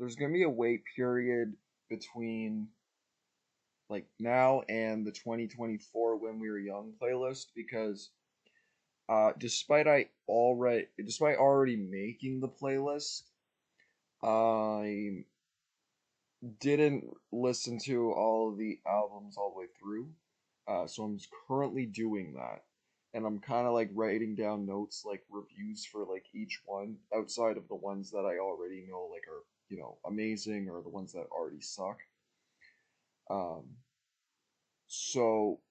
there's gonna be a wait period between like now and the 2024 When We Were Young playlist because despite already making the playlist, I didn't listen to all of the albums all the way through. So I'm currently doing that. And I'm kind of like writing down notes, like reviews for like each one outside of the ones that I already know, like are, amazing or the ones that already suck. Um, so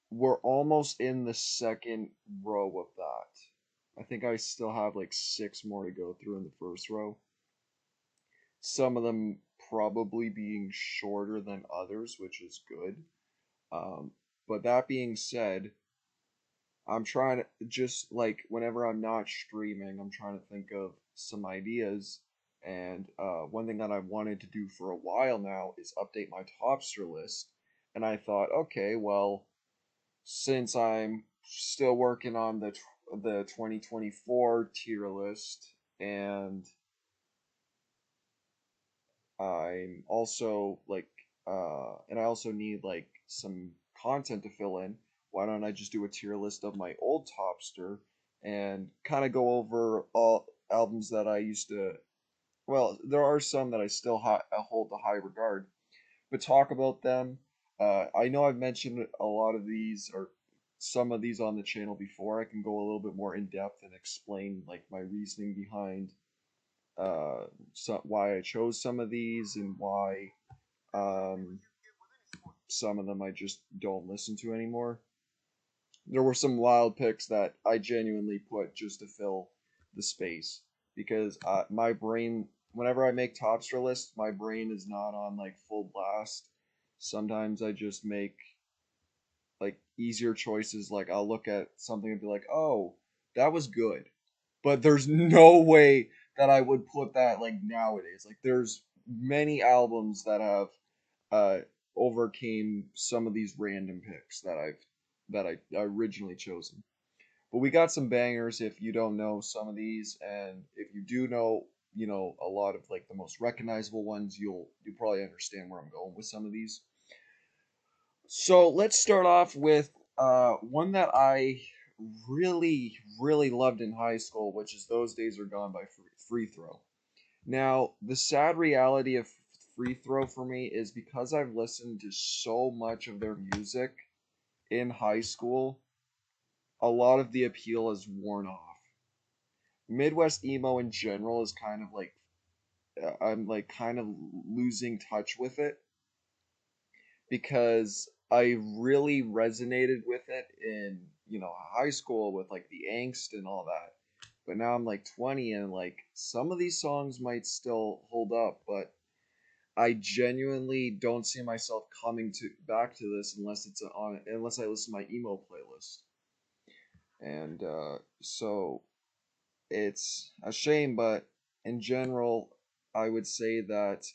we're almost in the second row of that. I think I still have like six more to go through in the first row. Some of them probably being shorter than others, which is good. Um, but that being said, I'm trying to just like whenever I'm not streaming, I'm trying to think of some ideas. And one thing that I've wanted to do for a while now is update my Topster list. And I thought, okay, well, since I'm still working on the 2024 tier list, and I'm also like and I also need like some content to fill in. Why don't I just do a tier list of my old Topster and kind of go over all albums that I used to, well, there are some that I still hold to high regard, but talk about them. I know I've mentioned a lot of these or some of these on the channel before. I can go a little bit more in depth and explain like my reasoning behind why I chose some of these and why um, some of them I just don't listen to anymore. There were some wild picks that I genuinely put just to fill the space because my brain, whenever I make Topster lists, my brain is not on like full blast. Sometimes I just make like easier choices. Like I'll look at something and be like, "Oh, that was good," but there's no way that I would put that like nowadays. Like there's many albums that have uh overcame some of these random picks that I originally chosen. But we got some bangers if you don't know some of these, and if you do know, a lot of like the most recognizable ones, you'll probably understand where I'm going with some of these. So let's start off with one that I really, really loved in high school, which is Those Days Are Gone by Free Throw. Now, the sad reality of Free Throw for me is because I've listened to so much of their music in high school, a lot of the appeal has worn off. Midwest emo in general is kind of like, I'm like kind of losing touch with it because I really resonated with it in, high school with like the angst and all that. But now I'm like 20 and like some of these songs might still hold up, but I genuinely don't see myself coming to back to this unless I listen to my emo playlist. And so it's a shame, but in general, I would say that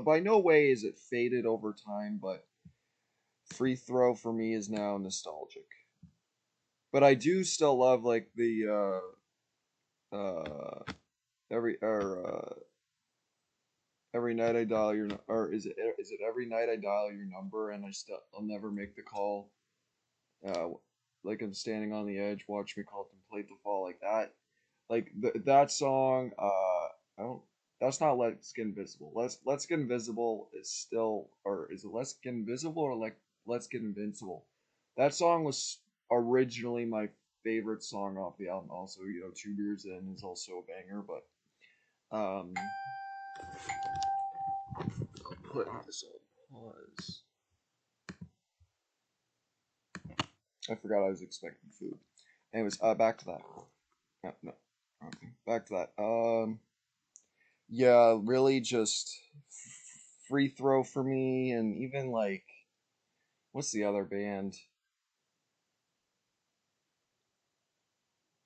by no way is it faded over time, but Free Throw for me is now nostalgic. But I do still love like the every or every night I dial your or is it every night I dial your number and I'll never make the call. Uh, like I'm standing on the edge, watch me contemplate the fall like that. Like that song. I don't. That's not Let's Get Invisible. Let's Get Invisible is still, or is it Let's Get Invisible or like Let's Get Invincible? That song was originally my favorite song off the album. Also, Two Beers In is also a banger, but I'll put this on pause. I forgot I was expecting food. Anyways, back to that. No, no. Okay, back to that. Yeah, really just Free Throw for me, and even like, what's the other band?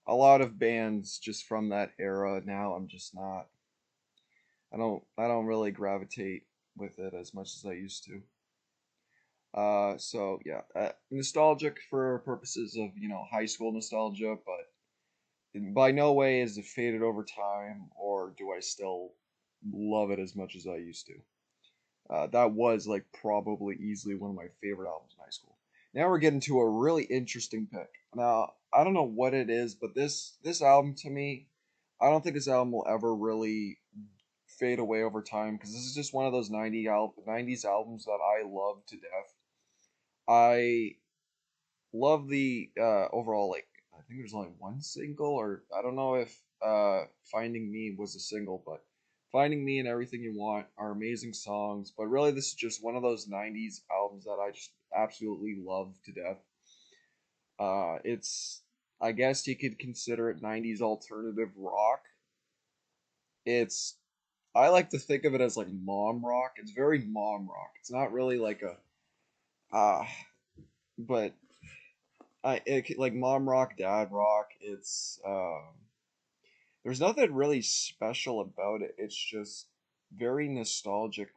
A lot of bands just from that era now, I'm just not. I don't really gravitate with it as much as I used to. So yeah, nostalgic for purposes of high school nostalgia, but by no way is it faded over time, or do I still love it as much as I used to. That was like probably easily one of my favorite albums in high school. Now we're getting to a really interesting pick. Now I don't know what it is, but this album to me, I don't think this album will ever really fade away over time because this is just one of those 90s albums that I love to death. I love the overall, like, I think there's only one single, or I don't know if Finding Me was a single, but Finding Me and Everything You Want are amazing songs. But really, this is just one of those 90s albums that I just absolutely love to death. It's, I guess you could consider it 90s alternative rock. It's, I like to think of it as like mom rock. It's very mom rock. It's not really like a uh but like mom rock, dad rock. It's there's nothing really special about it. It's just very nostalgic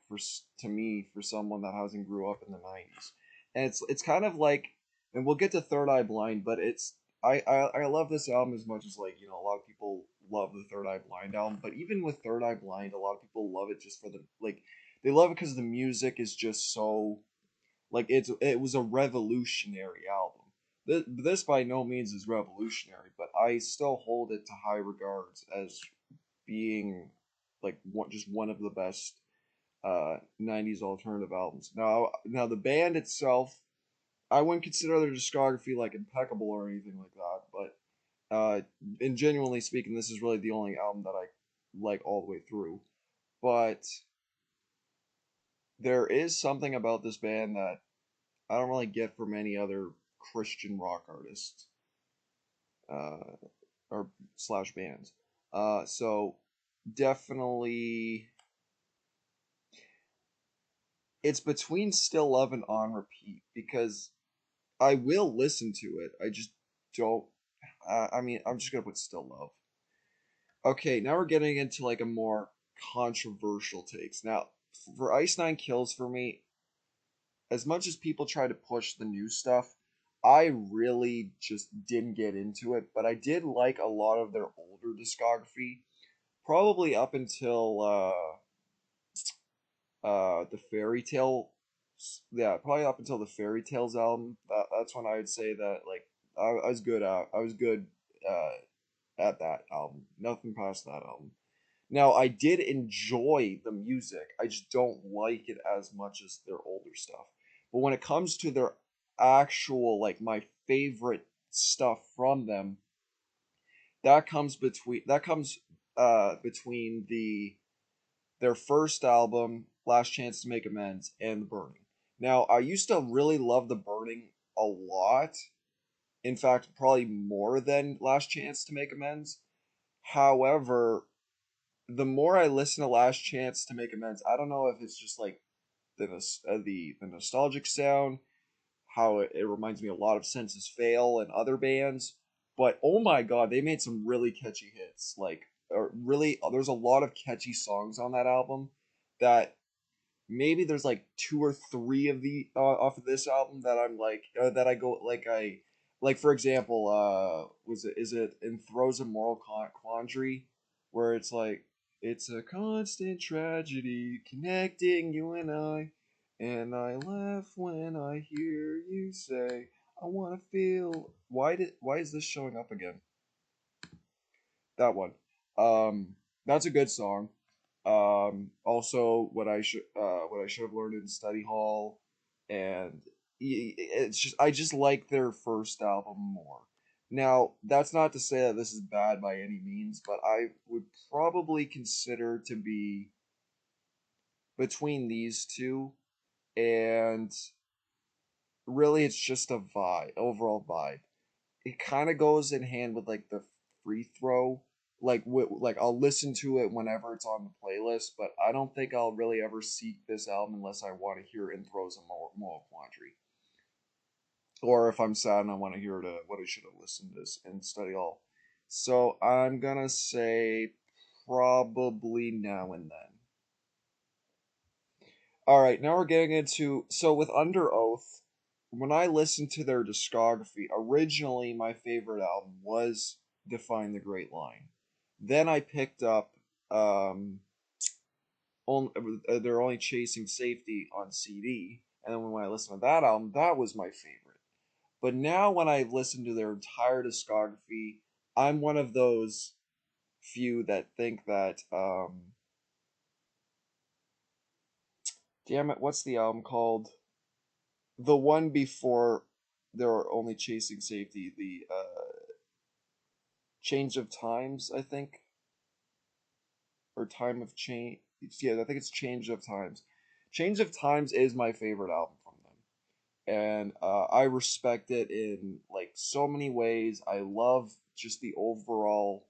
to me, for someone that hasn't grew up in the 90s. And it's kind of like, and we'll get to Third Eye Blind, but it's I love this album as much as, like, a lot of people love the Third Eye Blind album, but even with Third Eye Blind, a lot of people love it just for the, like, they love it because the music is just so, like, it was a revolutionary album. This by no means is revolutionary, but I still hold it to high regards as being like just one of the best 90s alternative albums. Now the band itself, I wouldn't consider their discography like impeccable or anything like that, but and genuinely speaking, this is really the only album that I like all the way through. But there is something about this band that I don't really get from any other Christian rock artists, uh, or slash bands. So definitely, it's between Still Love and On Repeat because I will listen to it. I just don't. I mean, I'm just gonna put Still Love. Okay, now we're getting into like a more controversial takes. Now, for Ice Nine Kills, for me, as much as people try to push the new stuff, I really just didn't get into it. But I did like a lot of their older discography, probably up until the Fairy Tale, yeah, probably up until the Fairy Tales album. That's when I would say that, like, I was good at, at that album. Nothing past that album. Now, I did enjoy the music. I just don't like it as much as their older stuff. But when it comes to their actual, like, my favorite stuff from them, that comes between their first album, Last Chance to Make Amends, and The Burning. Now, I used to really love The Burning a lot. In fact, probably more than Last Chance to Make Amends. However, the more I listen to Last Chance to Make Amends, I don't know if it's just like the nostalgic sound, how it reminds me a lot of Census Fail and other bands. But oh my god, they made some really catchy hits. Like, or really, there's a lot of catchy songs on that album that maybe there's like two or three of the off of this album that I'm like, that I go like, I like, for example, was it is it in Throws a Moral Quandary, where it's like, it's a constant tragedy connecting you and I laugh when I hear you say I want to feel. Why is this showing up again? That one. That's a good song. Also, what I should have learned in study hall, and it's just, I just like their first album more. Now, that's not to say that this is bad by any means, but I would probably consider to be between these two, and really, it's just a vibe, overall vibe. It kind of goes in hand with like the free throw. Like I'll listen to it whenever it's on the playlist, but I don't think I'll really ever seek this album unless I want to hear In Throws and More Quandary, or if I'm sad and I want to hear what I should have listened to this and study all. So I'm gonna say probably Now and Then. All right, now we're getting into, so with Under Oath. When I listened to their discography, originally my favorite album was Define the Great Line. Then I picked up um, only they're only chasing safety on CD, and then when I listened to that album, that was my favorite. But now when I listen to their entire discography, I'm one of those few that think that damn it, what's the album called? The one before they're only chasing safety, the Change of Times, I think, or Time of Change. Yeah, I think it's Change of Times. Change of Times is my favorite album from them, and I respect it in like so many ways. I love just the overall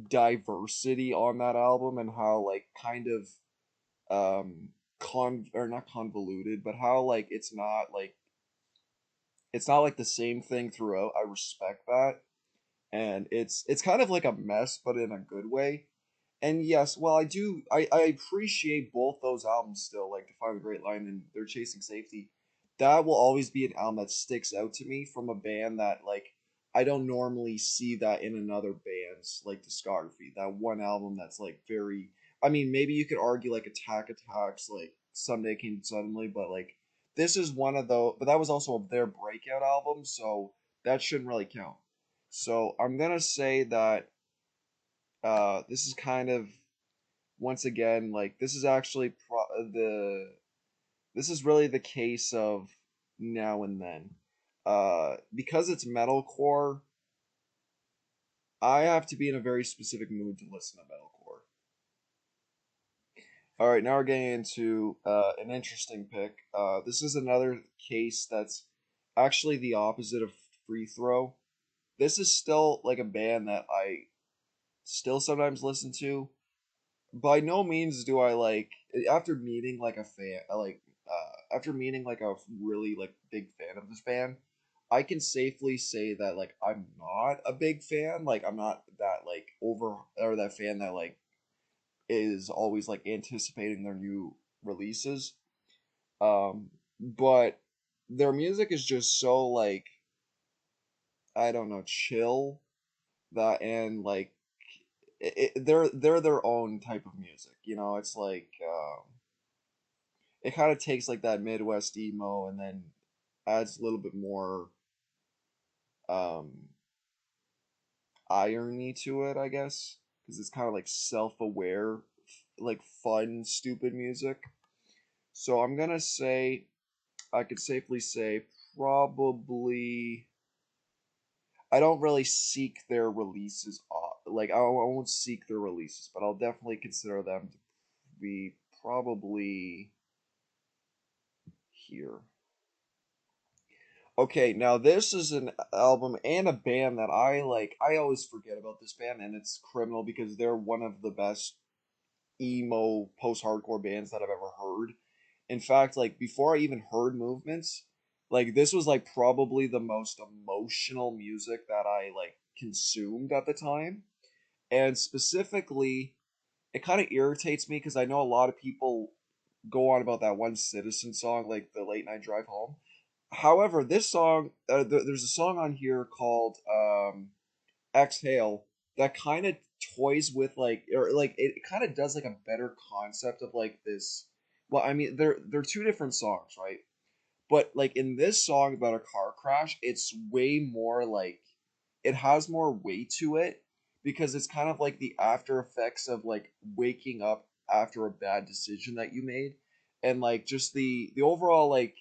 diversity on that album and how like kind of um con or not convoluted, but how like it's not like the same thing throughout. I respect that, and it's kind of like a mess, but in a good way. And yes, well, I appreciate both those albums still, like Define the Great Line and They're Chasing Safety. That will always be an album that sticks out to me from a band that like I don't normally see that in another band's like discography. That one album that's like very, I mean, maybe you could argue like Attack Attacks, like Someday Came Suddenly, but like this is one of those, but that was also their breakout album, so that shouldn't really count. So I'm gonna say that this is kind of once again like this is actually the this is really the case of now and then. Because it's metalcore, I have to be in a very specific mood to listen to metalcore. All right, now we're getting into an interesting pick. This is another case that's actually the opposite of Free Throw. This is still like a band that I still sometimes listen to. By no means do I like after meeting like a fan like after meeting like a really like big fan of this band, I can safely say that like I'm not a big fan. Like I'm not that like over or that fan that like is always like anticipating their new releases. But their music is just so like I don't know, chill that and like they're their own type of music. You know, it's like it kind of takes like that Midwest emo and then adds a little bit more um, irony to it, I guess, because it's kind of like self-aware, like fun, stupid music. So I'm gonna say I could safely say probably I don't really seek their releases off. Like I won't seek their releases, but I'll definitely consider them to be probably here. Okay, now this is an album and a band that I like. I always forget about this band, and it's criminal because they're one of the best emo post-hardcore bands that I've ever heard. In fact, like before I even heard Movements, like this was like probably the most emotional music that I like consumed at the time. And specifically, it kind of irritates me because I know a lot of people go on about that one Citizen song, like the Late Night Drive Home. However, this song, there's a song on here called Exhale that kind of toys with like, or like it kind of does like a better concept of like this. Well, I mean, they're two different songs, right? But like in this song about a car crash, it's way more like it has more weight to it because it's kind of like the after effects of like waking up after a bad decision that you made, and like just the overall like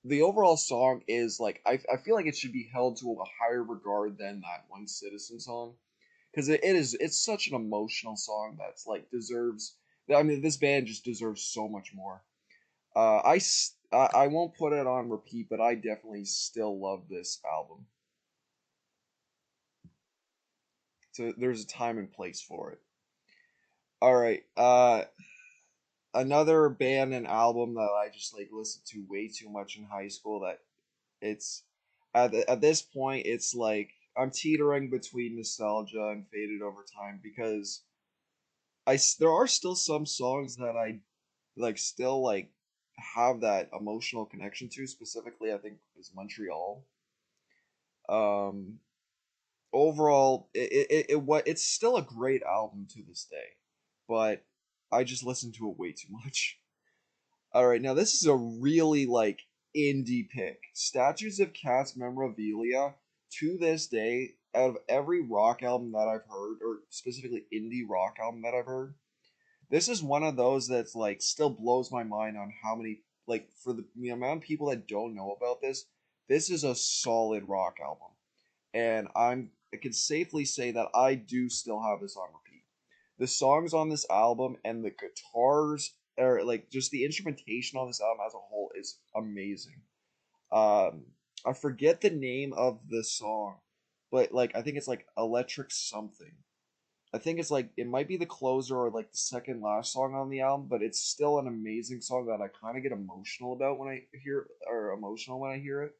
the overall song is like I feel like it should be held to a higher regard than that one Citizen song because it's such an emotional song that's like deserves. I mean, this band just deserves so much more. I won't put it on repeat, but I definitely still love this album. So there's a time and place for it. All right. Another band and album that I just like listened to way too much in high school that it's at this point it's like I'm teetering between nostalgia and faded over time because there are still some songs that I like still like have that emotional connection to. Specifically, I think is Montreal. Um, Overall, it's still a great album to this day, but I just listen to it way too much. All right, now this is a really like indie pick. Statues of Cats memorabilia to this day, out of every rock album that I've heard, or specifically indie rock album that I've heard, this is one of those that's like still blows my mind on how many like for the amount of people that don't know about this. This is a solid rock album, and I can safely say that I do still have this on repeat. The songs on this album and the guitars, or like just the instrumentation on this album as a whole, is amazing. Um, I forget the name of the song, but like I think it's like Electric something. I think it's like it might be the closer or like the second last song on the album, but it's still an amazing song that I kind of get emotional about when I hear or emotional when I hear it.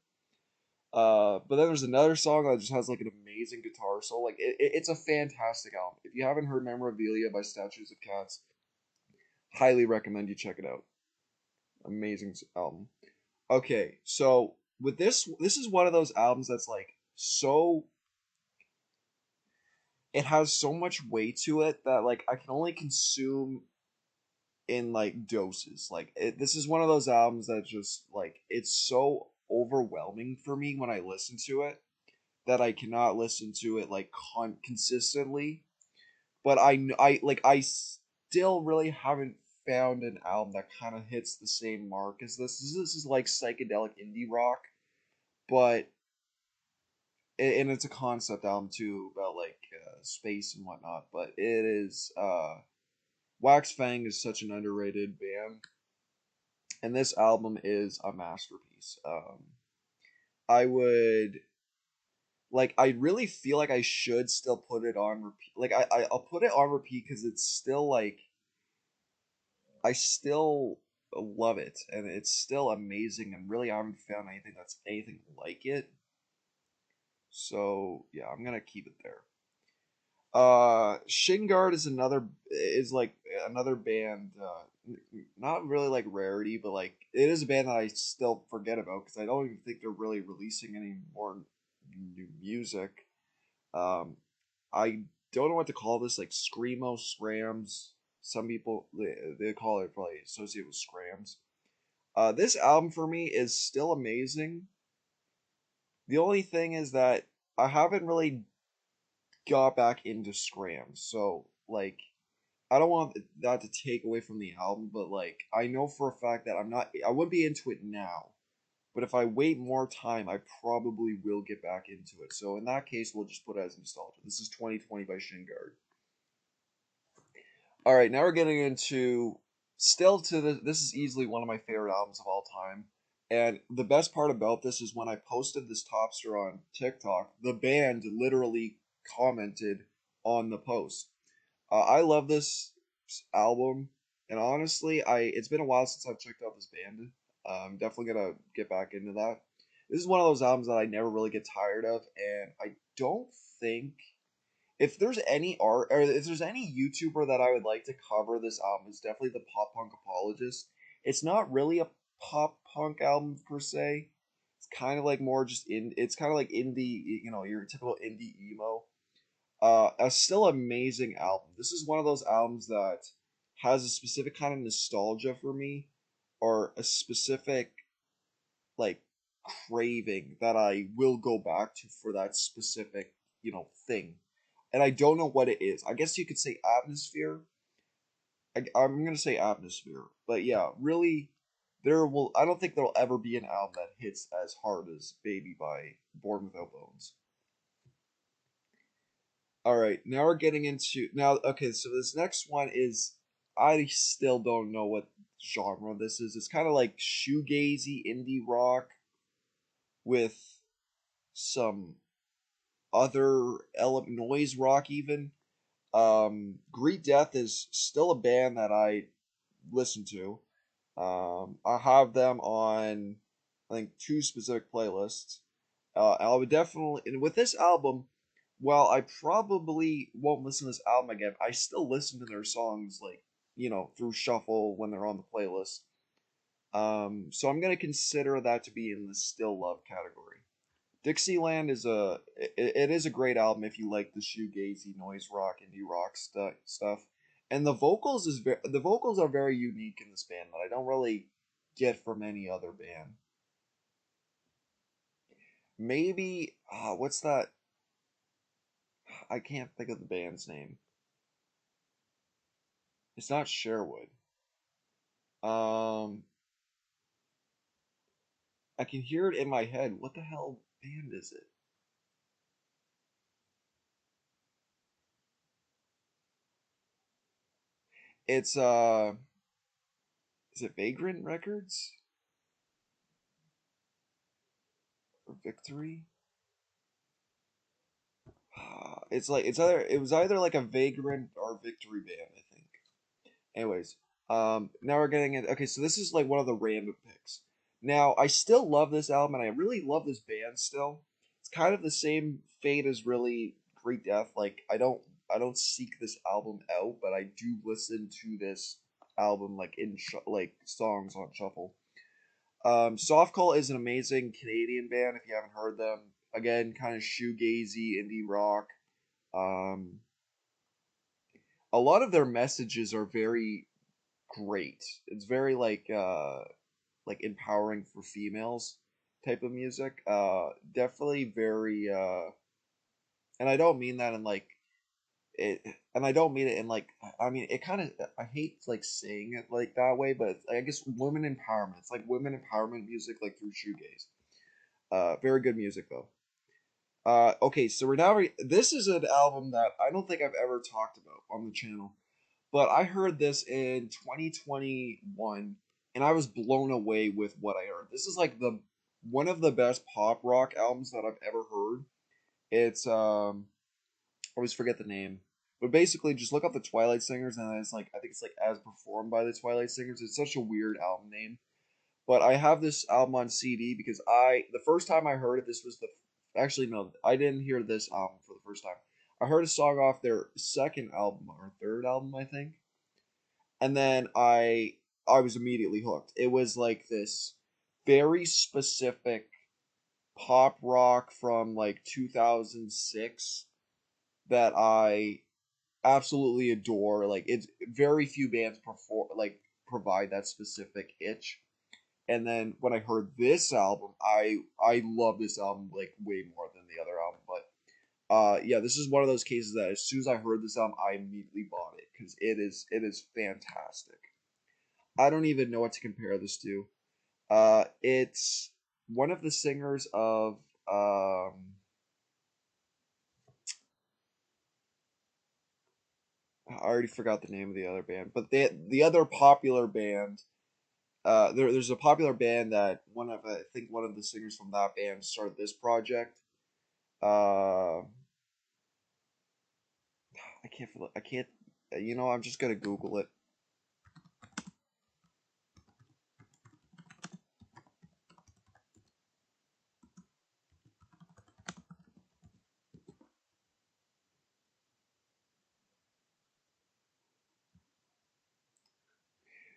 But then there's another song that just has like an amazing guitar solo. Like it's a fantastic album. If you haven't heard Memorabilia by Statues of Cats, highly recommend you check it out. Amazing album. Okay, so with this is one of those albums that's like so it has so much weight to it that like I can only consume in like doses. This is one of those albums that just like it's so overwhelming for me when I listen to it that I cannot listen to it like consistently. But I still really haven't found an album that kind of hits the same mark as this. This is like psychedelic indie rock, but and it's a concept album too about like space and whatnot. But it is Wax Fang is such an underrated band, and this album is a masterpiece. I would I really feel like I should still put it on repeat. I'll put it on repeat because it's still like I still love it and it's still amazing and really I haven't found anything that's anything like it. So yeah, I'm gonna keep it there. Shingard is like another band. Not really like rarity, but like it is a band that I still forget about because I don't even think they're really releasing any more new music. Um, I don't know what to call this, like screamo, scrams. Some people they call it probably associated with scrams. This album for me is still amazing. The only thing is that I haven't really got back into scrams, so like I don't want that to take away from the album, but like I know for a fact that I wouldn't be into it now. But if I wait more time, I probably will get back into it. So in that case, we'll just put it as nostalgia. This is 2020 by Shingard. All right, now we're getting into still to the. This is easily one of my favorite albums of all time. And the best part about this is when I posted this Topster on TikTok, the band literally commented on the post. I love this album, and honestly, I it's been a while since I've checked out this band. I'm definitely gonna get back into that. This is one of those albums that I never really get tired of, and I don't think if there's any art or if there's any YouTuber that I would like to cover this album, it's definitely the Pop Punk Apologist. It's not really a pop punk album per se. It's kind of like more just in. It's kind of like indie, your typical indie emo. A still amazing album. This is one of those albums that has a specific kind of nostalgia for me, or a specific like craving that I will go back to for that specific, thing. And I don't know what it is. I guess you could say atmosphere. I'm gonna say atmosphere, but yeah, really, I don't think there'll ever be an album that hits as hard as "Baby" by Born Without Bones. All right, now we're getting into now. Okay, so this next one is I still don't know what genre this is. It's kind of like shoegazy indie rock with some other noise rock even. Greet Death is still a band that I listen to. I have them on I think two specific playlists. I would definitely and with this album, while I probably won't listen to this album again, I still listen to their songs like through shuffle when they're on the playlist. So I'm gonna consider that to be in the still love category. Dixieland it is a great album if you like the shoegazy noise rock indie rock stuff. And the vocals are very unique in this band that I don't really get from any other band. Maybe what's that? I can't think of the band's name. It's not Sherwood. Um, I can hear it in my head. What the hell band is it? It's is it Vagrant Records or Victory? It was either like a Vagrant or Victory band, I think. Anyways, now we're getting it. Okay, so this is like one of the random picks. Now I still love this album, and I really love this band still. It's kind of the same fate as really Great Death. Like I don't seek this album out, but I do listen to this album like like songs on shuffle. Soft Call is an amazing Canadian band. If you haven't heard them, again, kind of shoegazy indie rock. Um, a lot of their messages are very great. It's very like empowering for females type of music. Definitely very and I don't mean that in like it and I don't mean it in like I mean it kind of I hate like saying it like that way, but I guess women empowerment. It's like women empowerment music like through shoegaze. Very good music though. Okay, so we're now this is an album that I don't think I've ever talked about on the channel. But I heard this in 2021 and I was blown away with what I heard. This is like the one of the best pop rock albums that I've ever heard. It's I always forget the name. But basically just look up the Twilight Singers and it's like I think it's like as performed by the Twilight Singers. It's such a weird album name. But I have this album on CD because I the first time I heard it this was the actually no, I didn't hear this album for the first time. I heard a song off their second album or third album, I think, and then I was immediately hooked. It was like this very specific pop rock from like 2006 that I absolutely adore. Like it's very few bands perform like provide that specific itch. And then when I heard this album, I love this album like way more than the other album. But yeah, this is one of those cases that as soon as I heard this album, I immediately bought it because it is fantastic. I don't even know what to compare this to. It's one of the singers of I already forgot the name of the other band, but the other popular band. There's a popular band that one of I think one of the singers from that band started this project. Uh, I can't. You know, I'm just gonna Google it.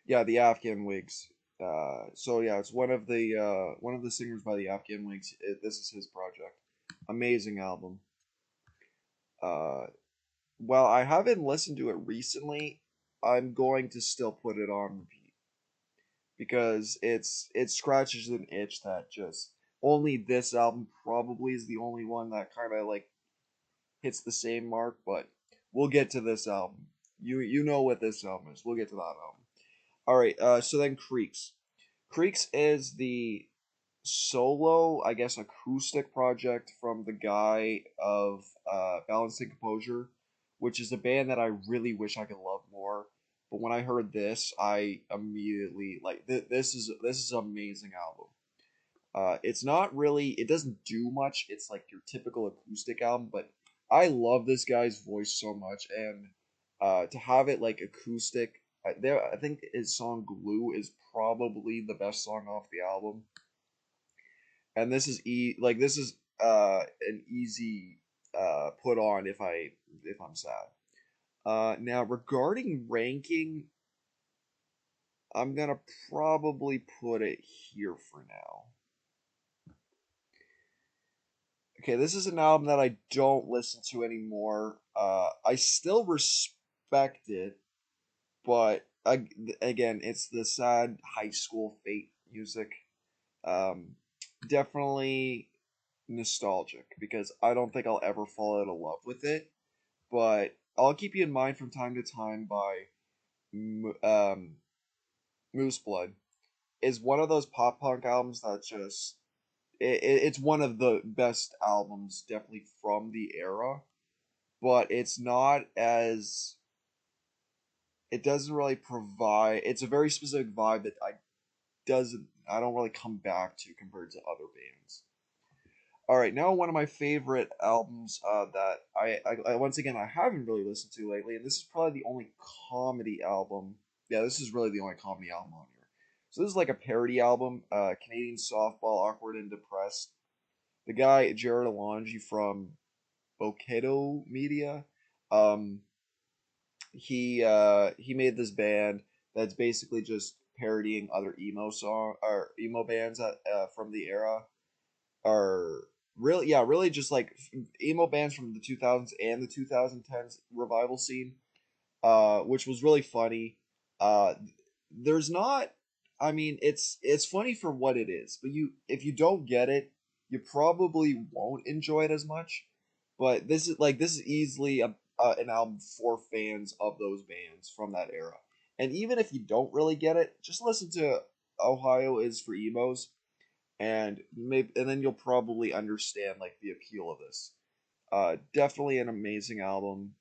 Yeah, the Afghan Wigs. So yeah, it's one of the singers by the Afghan Wigs. This is his project. Amazing album. Uh, while I haven't listened to it recently, I'm going to still put it on repeat because it scratches an itch that just only this album probably is the only one that kind of like hits the same mark. But we'll get to this album. You know what this album is. We'll get to that album. All right. So then Creeks. Creeks is the solo, I guess, acoustic project from the guy of Balance and Composure, which is a band that I really wish I could love more. But when I heard this, I immediately like this is an amazing album. It's not really it doesn't do much. It's like your typical acoustic album, but I love this guy's voice so much, and to have it like acoustic, I think his song "Glue" is probably the best song off the album, and this is an easy put on if I'm sad. Now regarding ranking, I'm gonna probably put it here for now. Okay, this is an album that I don't listen to anymore. I still respect it. but again, it's the sad high school fate music. Um, Definitely nostalgic because I don't think I'll ever fall out of love with it, but I'll keep you in mind from time to time by Moose Blood is one of those pop punk albums that just it's one of the best albums definitely from the era, but it's not as it doesn't really provide it's a very specific vibe that I don't really come back to compared to other bands. All right, now one of my favorite albums that I once again I haven't really listened to lately, and this is probably the only comedy album. Yeah, this is really the only comedy album on here. So this is like a parody album, Canadian softball, awkward and depressed. The guy Jared Alonji from Boketo Media, um, he made this band that's basically just parodying other emo song or emo bands from the era are really yeah really just like emo bands from the 2000s and the 2010s revival scene, which was really funny. uh there's not I mean it's funny for what it is, but you if you don't get it you probably won't enjoy it as much. But this is easily an album for fans of those bands from that era. And even if you don't really get it, just listen to Ohio is for Emos, and then you'll probably understand like the appeal of this. Definitely an amazing album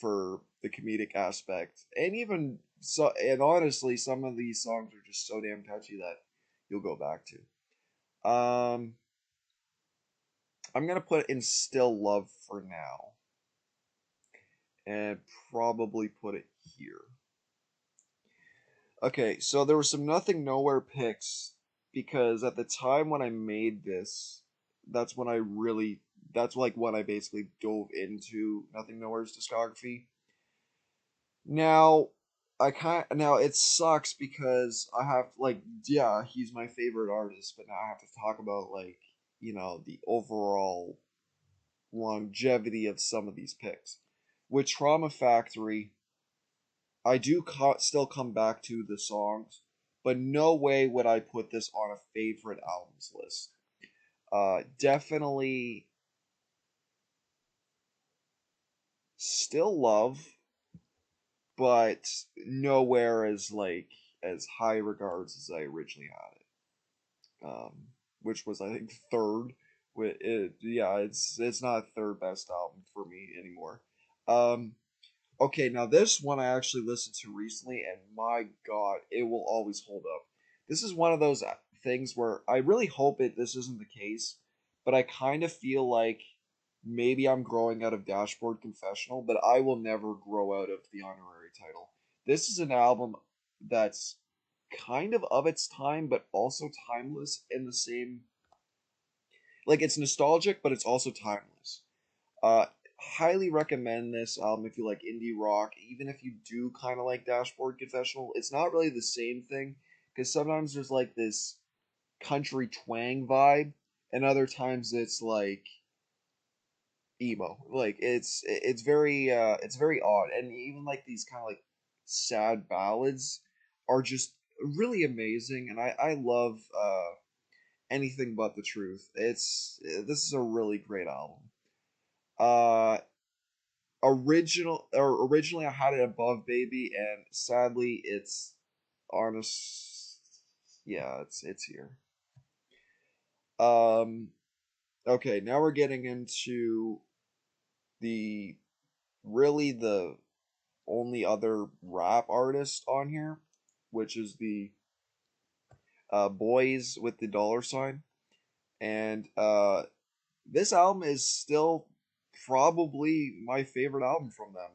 for the comedic aspect, and even so, and honestly, some of these songs are just so damn catchy that you'll go back to. I'm gonna put in Still Love for now, and probably put it here. Okay, so there were some Nothing Nowhere picks because at the time when I made this, that's when I really that's like when I basically dove into Nothing Nowhere's discography. Now, now it sucks because I have like yeah, he's my favorite artist, but now I have to talk about like, the overall longevity of some of these picks. With Trauma Factory, I do still come back to the songs, but no way would I put this on a favorite albums list. Definitely Still Love, but nowhere as like as high regards as I originally had it. Which was I think third. Yeah, it's not third best album for me anymore. Um, Okay, now this one I actually listened to recently, and my God, it will always hold up. This is one of those things where I really hope this isn't the case, but I kind of feel like maybe I'm growing out of Dashboard Confessional, but I will never grow out of the honorary title. This is an album that's kind of its time, but also timeless in the same. Like it's nostalgic, but it's also timeless. Uh, Highly recommend this album if you like indie rock. Even if you do kind of like Dashboard Confessional, it's not really the same thing because sometimes there's like this country twang vibe, and other times it's like emo. Like it's very odd, and even like these kind of like sad ballads are just really amazing, and I love anything but the truth. This is a really great album. Uh, Originally I had it above Baby, and sadly it's honest. Yeah, it's here. Um, okay, now we're getting into the really the only other rap artist on here, which is the Boys with the dollar sign, and this album is still probably my favorite album from them.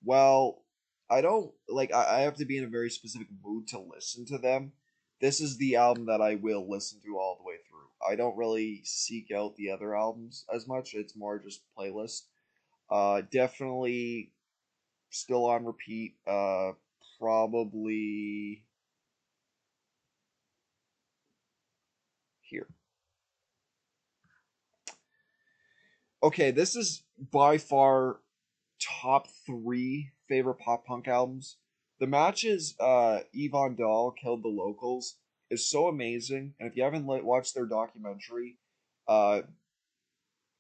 Well, I don't like I have to be in a very specific mood to listen to them. This is the album that I will listen to all the way through. I don't really seek out the other albums as much. It's more just playlist. Definitely still on repeat. Probably here. Okay, this is by far top three favorite pop punk albums. The matches Yvonne Dahl killed the locals is so amazing, and if you haven't watched their documentary, uh,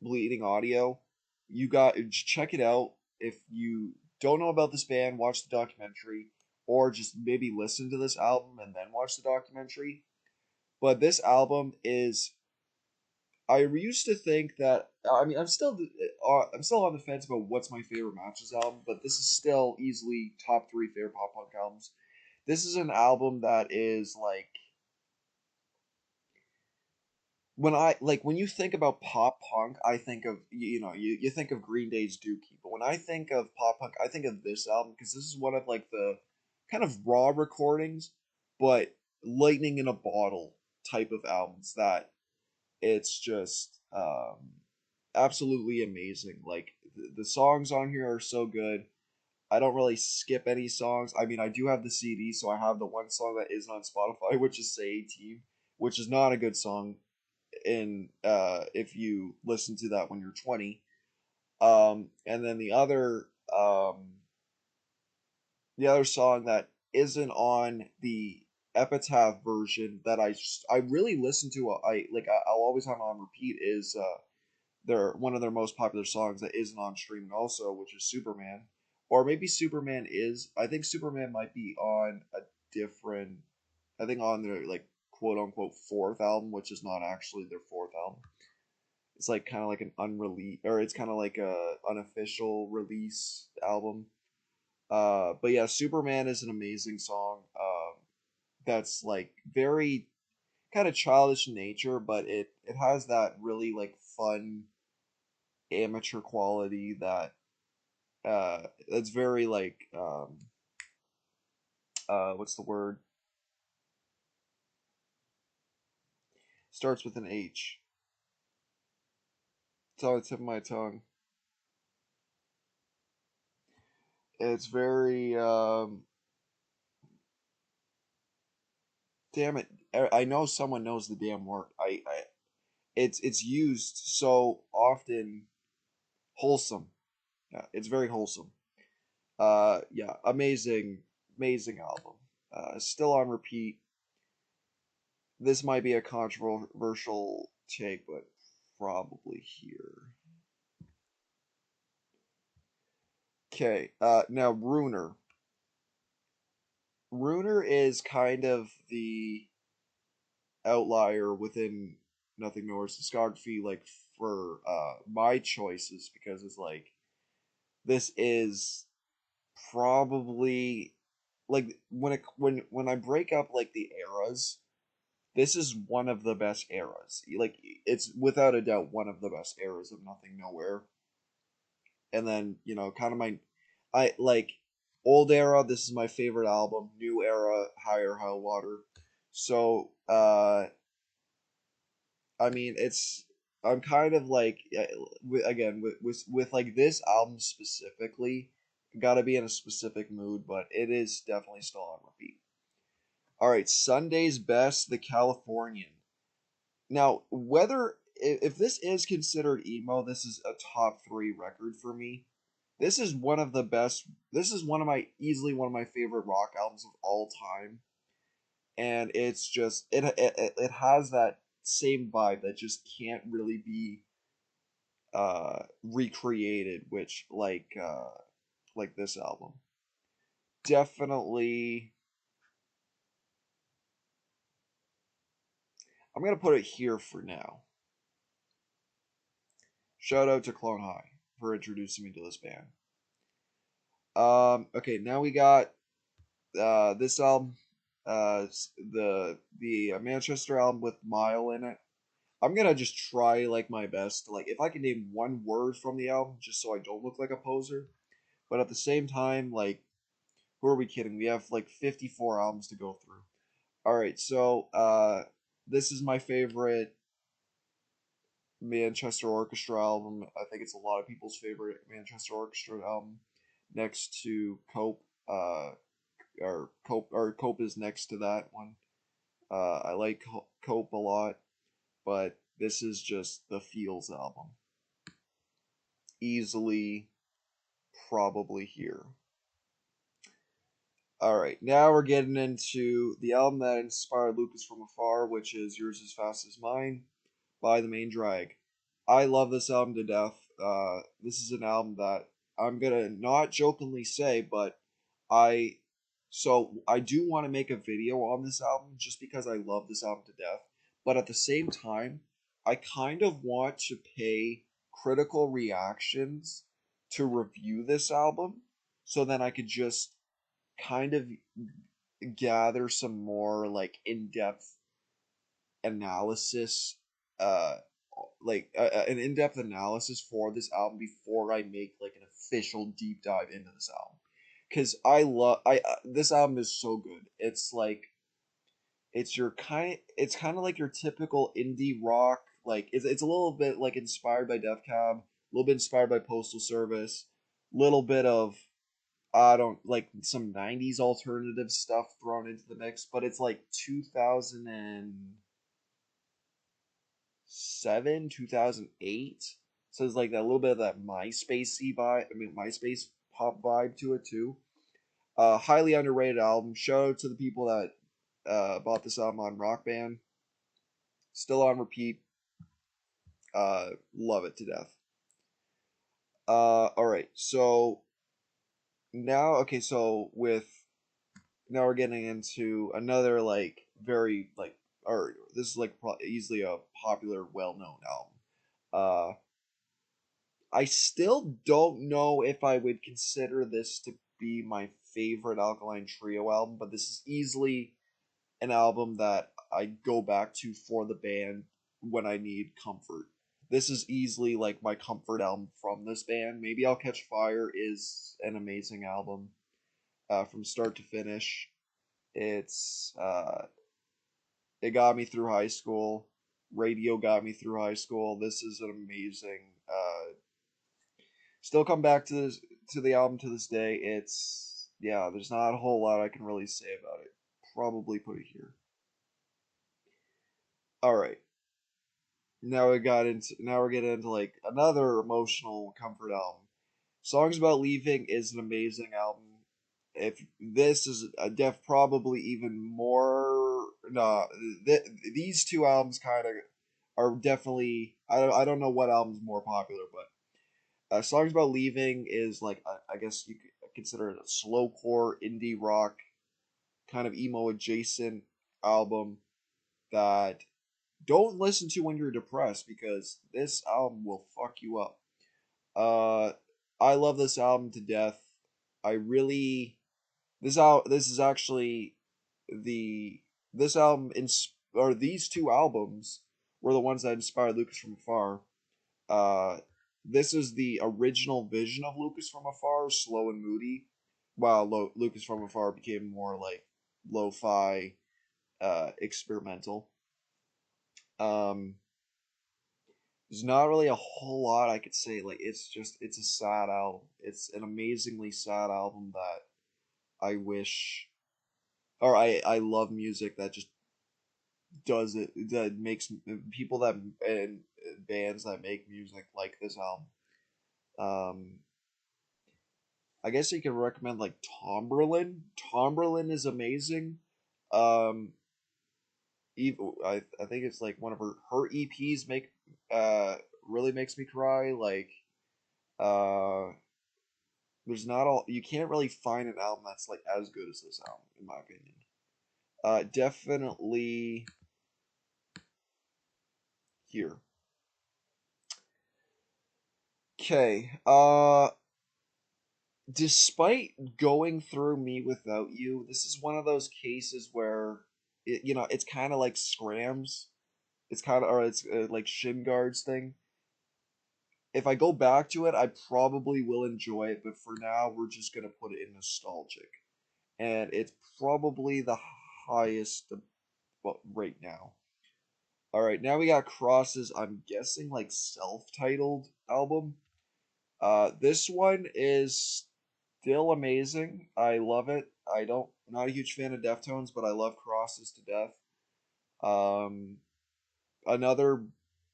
Bleeding Audio, you got check it out. If you don't know about this band, watch the documentary, or just maybe listen to this album and then watch the documentary. But this album is, I used to think that, I mean, I'm still on the fence about what's my favorite Matches album, but this is still easily top three favorite pop punk albums. This is an album that is like, when you think about pop punk, I think of, you think of Green Day's Dookie, but when I think of pop punk, I think of this album because this is one of like the kind of raw recordings, but lightning in a bottle type of albums that it's just absolutely amazing. Like the songs on here are so good. I don't really skip any songs. I mean, I do have the CD, so I have the one song that isn't on Spotify, which is "Say 18," which is not a good song. In if you listen to that when you're 20, and then the other song that isn't on the Epitaph version that I really listen to. I'll always have on repeat is their one of their most popular songs that isn't on streaming also, which is Superman. Or maybe Superman is. I think Superman might be on a different. I think on their like quote unquote fourth album, which is not actually their fourth album. It's like kind of like an unreleased, or it's kind of like a unofficial release album. But yeah, Superman is an amazing song. That's like very kind of childish in nature, but it has that really like fun amateur quality that that's very like what's the word? Starts with an H. It's on the tip of my tongue. It's very damn it. I know someone knows the damn word. It's used so often. Wholesome. Yeah, it's very wholesome. Yeah, amazing album. Still on repeat. This might be a controversial take, but probably here. Okay, now Runer. Runer is kind of the outlier within Nothing Nore's discography, like for my choices, because it's like this is probably like when I break up like the eras, this is one of the best eras. Like it's without a doubt one of the best eras of Nothing Nowhere. And then, kind of I like old era, this is my favorite album. New era, Higher High Water. So, I mean, I'm kind of like again with like this album specifically, got to be in a specific mood, but it is definitely still on repeat. All right, Sunday's Best, The Californian. Now, whether if this is considered emo, this is a top 3 record for me. This is one of the best. This is one of my easily one of my favorite rock albums of all time, and it's just it has that same vibe that just can't really be recreated, which like this album. Definitely, I'm gonna put it here for now. Shout out to Clone High for introducing me to this band. Okay, now we got this album, the Manchester album with Mile in it. I'm gonna just try like my best to like if I can name one word from the album, just so I don't look like a poser. But at the same time, like, who are we kidding? We have like 54 albums to go through. All right, so this is my favorite Manchester Orchestra album. I think it's a lot of people's favorite Manchester Orchestra album, next to Cope. Or Cope is next to that one. I like Cope a lot, but this is just the Feels album. Easily, probably here. All right, now we're getting into the album that inspired Lucas from Afar, which is Yours as Fast as Mine by the Main Drag. I love this album to death. This is an album that I'm gonna not jokingly say, but I I do want to make a video on this album just because I love this album to death. But at the same time, I kind of want to pay critical reactions to review this album, so then I could just kind of gather some more like in-depth analysis, uh an in-depth analysis for this album before I make like an official deep dive into this album, because I this album is so good. It's like it's kind of like your typical indie rock. Like it's a little bit like inspired by Def Cab, a little bit inspired by Postal Service, little bit of I don't like some 90s alternative stuff thrown into the mix, but it's like 2007, 2008. So it's like that little bit of that MySpacey vibe, I mean MySpace pop vibe to it too. Highly underrated album. Shout out to the people that bought this album on Rock Band. Still on repeat. Love it to death. All right. So now, okay, so with now we're getting into another like very like or this is like easily a popular, well-known album. Uh, I still don't know if I would consider this to be my favorite Alkaline Trio album, but this is easily an album that I go back to for the band when I need comfort. This is easily like my comfort album from this band. Maybe I'll Catch Fire is an amazing album from start to finish. It's it got me through high school. Radio got me through high school. This is an amazing. Still come back to this to the album to this day. It's yeah. There's not a whole lot I can really say about it. Probably put it here. All right. Now we're getting into like another emotional comfort album. Songs About Leaving is an amazing album. If this is a def probably even more no these two albums kind of are definitely I don't know what album's more popular, but Songs About Leaving is like I guess you could consider it a slowcore indie rock kind of emo adjacent album that don't listen to when you're depressed because this album will fuck you up. Uh, I love this album to death. I really this is actually the this album or these two albums were the ones that inspired Lucas from Afar. Uh, this is the original vision of Lucas from Afar, slow and moody, while Lucas from Afar became more like lo-fi, experimental. Um, there's not really a whole lot I could say. Like it's a sad album. It's an amazingly sad album that I wish or I love music that just does it that makes people that and bands that make music like this album. Um, I guess you could recommend like Tomberlin. Tomberlin is amazing. Um, I think it's like one of her EPs make uh really makes me cry. Like uh, there's not all you can't really find an album that's like as good as this album in my opinion. Definitely here. Okay. Despite going through Me Without You, this is one of those cases where it's kind of like Scrams. It's kind of or it's like Shin Guards thing. If I go back to it, I probably will enjoy it, but for now, we're just gonna put it in nostalgic, and it's probably the highest right now. All right, now we got Cross's. I'm guessing like self-titled album. This one is still amazing. I love it. I don't not a huge fan of Deftones, but I love Crosses to death. Um, Another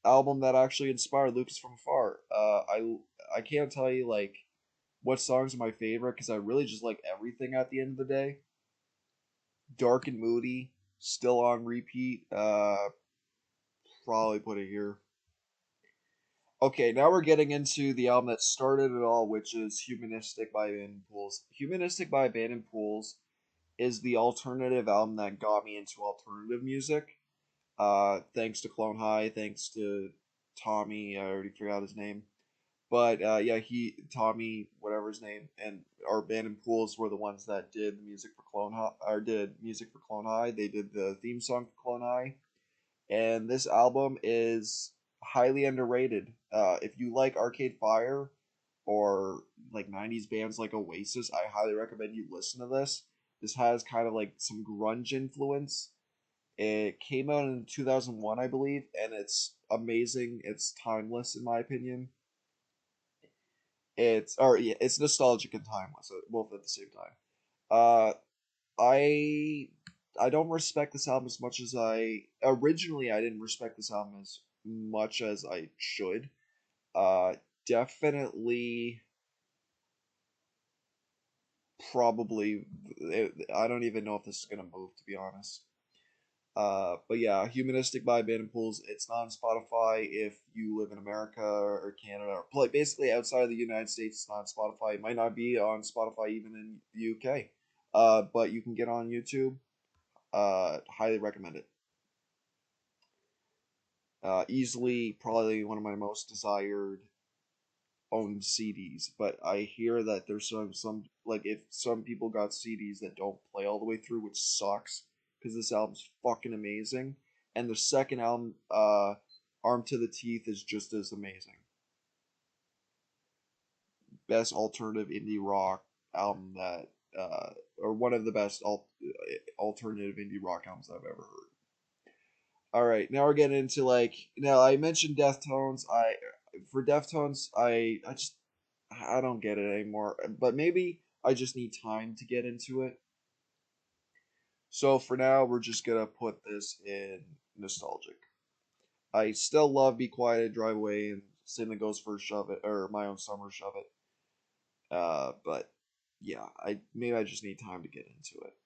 album that actually inspired Lucas from Afar. I can't tell you like what songs are my favorite because I really just like everything at the end of the day. Dark and Moody, still on repeat. Probably put it here. Okay, now we're getting into the album that started it all, which is Humanistic by Abandoned Pools. Humanistic by Abandoned Pools is the alternative album that got me into alternative music. Thanks to Clone High, thanks to Tommy, I already forgot his name. But yeah, Tommy, whatever his name, and our Abandoned Pools were the ones that did the music for Clone High, or did music for Clone High. They did the theme song for Clone High, and this album is highly underrated. If you like Arcade Fire or like '90s bands like Oasis, I highly recommend you listen to this. This has kind of like some grunge influence. It came out in 2001, I believe, and it's amazing. It's timeless in my opinion. It's nostalgic and timeless, both at the same time. Uh, I I don't respect this album as much as I didn't respect this album as much as I should. Uh, Definitely, probably. I don't even know if this is gonna move, to be honest. But yeah, Humanistic by Abandoned Pools. It's not on Spotify if you live in America or Canada or like basically outside of the United States. It's not on Spotify. It might not be on Spotify even in the UK. But you can get on YouTube. Highly recommend it. Easily, probably one of my most desired owned CDs. But I hear that there's some like if some people got CDs that don't play all the way through, which sucks because this album's fucking amazing. And the second album, Arm to the Teeth, is just as amazing. Best alternative indie rock album that, or one of the best alternative indie rock albums I've ever heard. All right, now we're getting into like now I mentioned Deftones. For Deftones, I don't get it anymore. But maybe I just need time to get into it. So for now, we're just gonna put this in nostalgic. I still love Be Quiet, Drive Away, and Same that Goes for Shove It, or My Own Summer Shove It. But yeah, I just need time to get into it.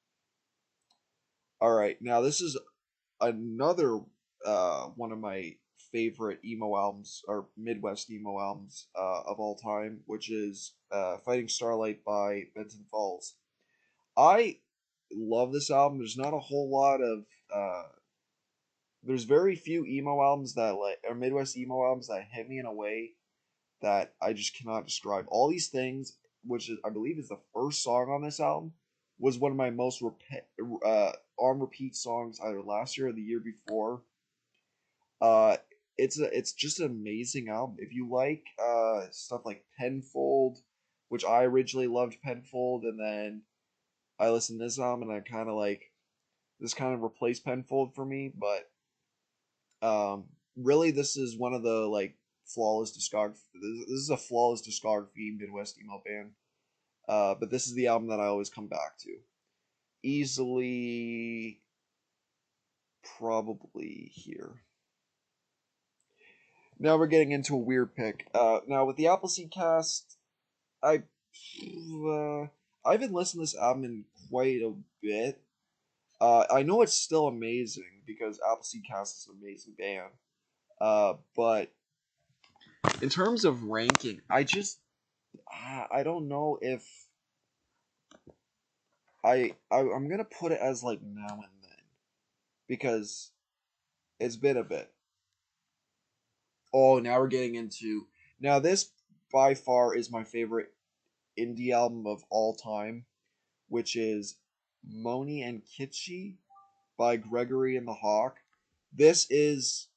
All right, now this is another one of my favorite emo albums or Midwest emo albums of all time, which is Fighting Starlight by Benton Falls. I love this album. There's not a whole lot of there's very few emo albums that like or Midwest emo albums that hit me in a way that I just cannot describe. All these things, which is, I believe is the first song on this album, was one of my most on repeat songs either last year or the year before. Uh, it's just an amazing album. If you like stuff like Penfold, which I originally loved Penfold, and then I listened to this album and I kind of like this kind of replaced Penfold for me, but really this is one of the like flawless discography. This is a flawless discography Midwest emo band. But this is the album that I always come back to. Easily, probably here. Now we're getting into a weird pick. Now with the Appleseed Cast, I I've been listening to this album in quite a bit. I know it's still amazing because Appleseed Cast is an amazing band. But in terms of ranking, I don't know if I'm gonna put it as like now and then because it's been a bit. Oh, now we're getting into now this by far is my favorite indie album of all time, which is Moni and Kitschy by Gregory and the Hawk. This is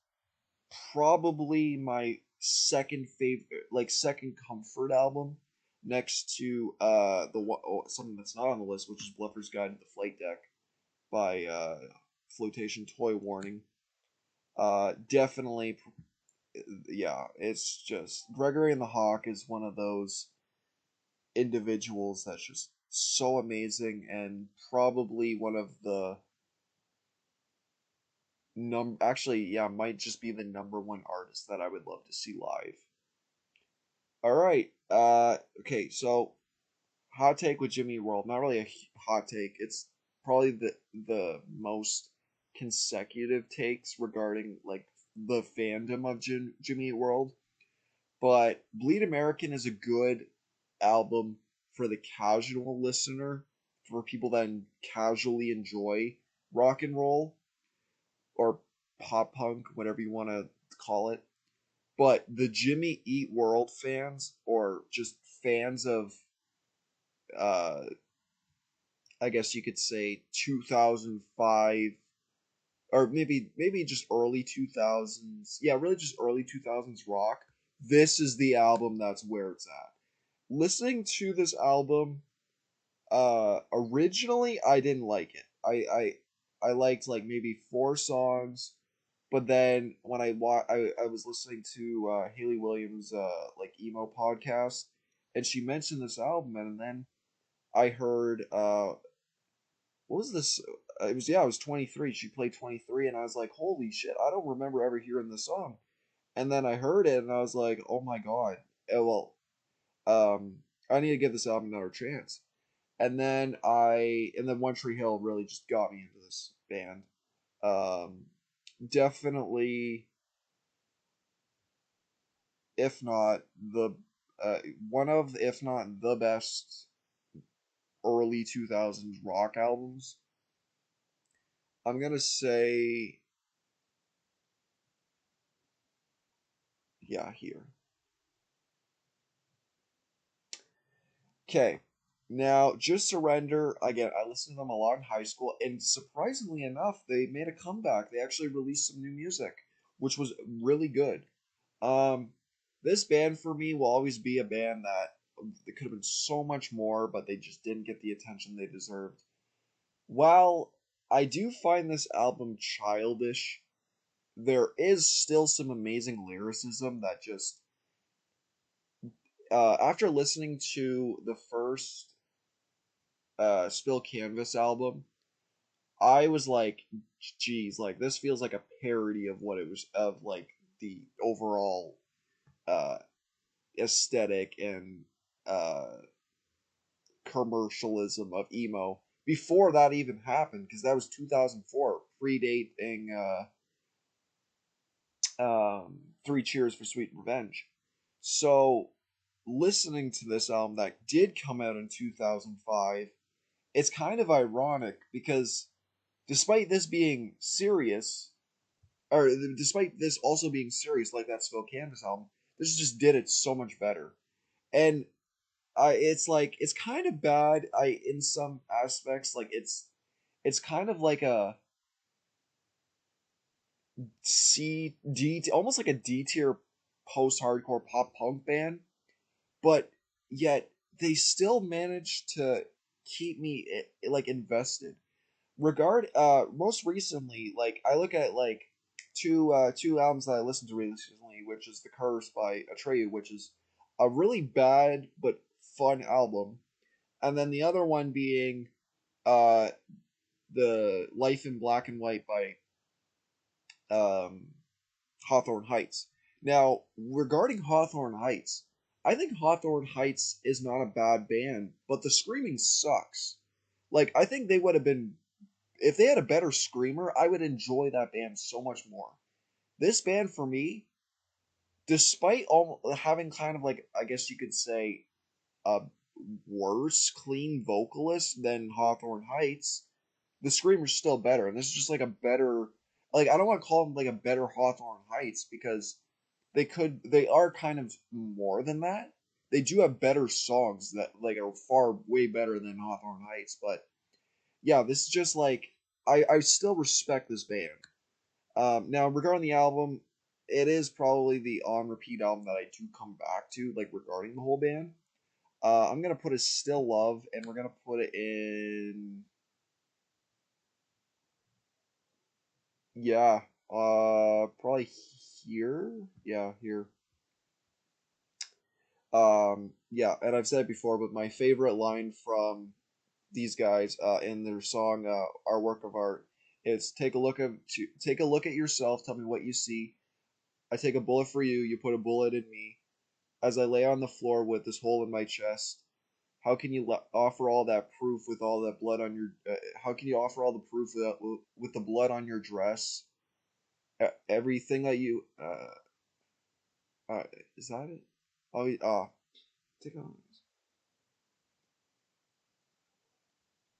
probably my second favorite, like second comfort album, next to something that's not on the list, which is Bluffer's Guide to the Flight Deck by Flotation Toy Warning. Definitely, yeah. It's just Gregory and the Hawk is one of those individuals that's just so amazing and probably one of the actually yeah might just be the number one artist that I would love to see live. All right. Okay. So hot take with Jimmy World. Not really a hot take. It's probably the most consecutive takes regarding like the fandom of Jimmy Eat World. But Bleed American is a good album for the casual listener, for people that casually enjoy rock and roll or pop punk, whatever you want to call it. But the Jimmy Eat World fans, or just fans of, uh, I guess you could say 2005, or maybe just early 2000s. Yeah, really just early 2000s rock. This is the album that's where it's at. Listening to this album, originally I didn't like it. I liked like maybe four songs, but then when I was listening to Haley Williams like emo podcast, and she mentioned this album, and then I heard what was this? It was, yeah, I was 23. She played 23, and I was like, holy shit, I don't remember ever hearing this song. And then I heard it, and I was like, oh my god. Well, um, I need to give this album another chance. And then One Tree Hill really just got me into this band. Um, Definitely, if not the one of, if not the best early 2000s rock albums. I'm gonna say, yeah, here. Okay. Now, Just Surrender, again, I listened to them a lot in high school, and surprisingly enough, they made a comeback. They actually released some new music, which was really good. Um, this band for me will always be a band that it could have been so much more, but they just didn't get the attention they deserved. While I do find this album childish, there is still some amazing lyricism that just, after listening to the first Spill Canvas album, I was like, geez, like this feels like a parody of what it was, of like the overall uh aesthetic and uh commercialism of emo before that even happened, because that was 2004, predating Three Cheers for Sweet Revenge. So listening to this album that did come out in 2005, it's kind of ironic because despite this being serious, or despite this also being serious, like that Spill Canvas album, this just did it so much better. And it's like it's kind of bad. In some aspects, like it's kind of like a almost like a D tier post hardcore pop punk band, but yet they still manage to keep me like invested. Most recently, like I look at like two albums that I listened to recently, which is The Curse by Atreyu, which is a really bad but fun album, and then the other one being uh the Life in Black and White by um Hawthorne Heights. Now, regarding Hawthorne Heights, I think Hawthorne Heights is not a bad band, but the screaming sucks. Like I think they would have been, if they had a better screamer, I would enjoy that band so much more. This band for me, despite all having kind of like, I guess you could say, a worse clean vocalist than Hawthorne Heights, the screamer's still better. And this is just like a better, like I don't want to call them like a better Hawthorne Heights, because they are kind of more than that. They do have better songs that like are far way better than Hawthorne Heights, but yeah, this is just like I still respect this band. Now regarding the album, it is probably the on repeat album that I do come back to, like regarding the whole band. I'm gonna put it Still Love, and we're gonna put it in, yeah, probably here. Yeah, here. Yeah, and I've said it before, but my favorite line from these guys in their song "Our Work of Art" is take a look at yourself. Tell me what you see. I take a bullet for you. You put a bullet in me. As I lay on the floor with this hole in my chest, How can you offer all that proof with all that blood on your? How can you offer all the proof with the blood on your dress? Everything that you uh, is that it? Oh, take on.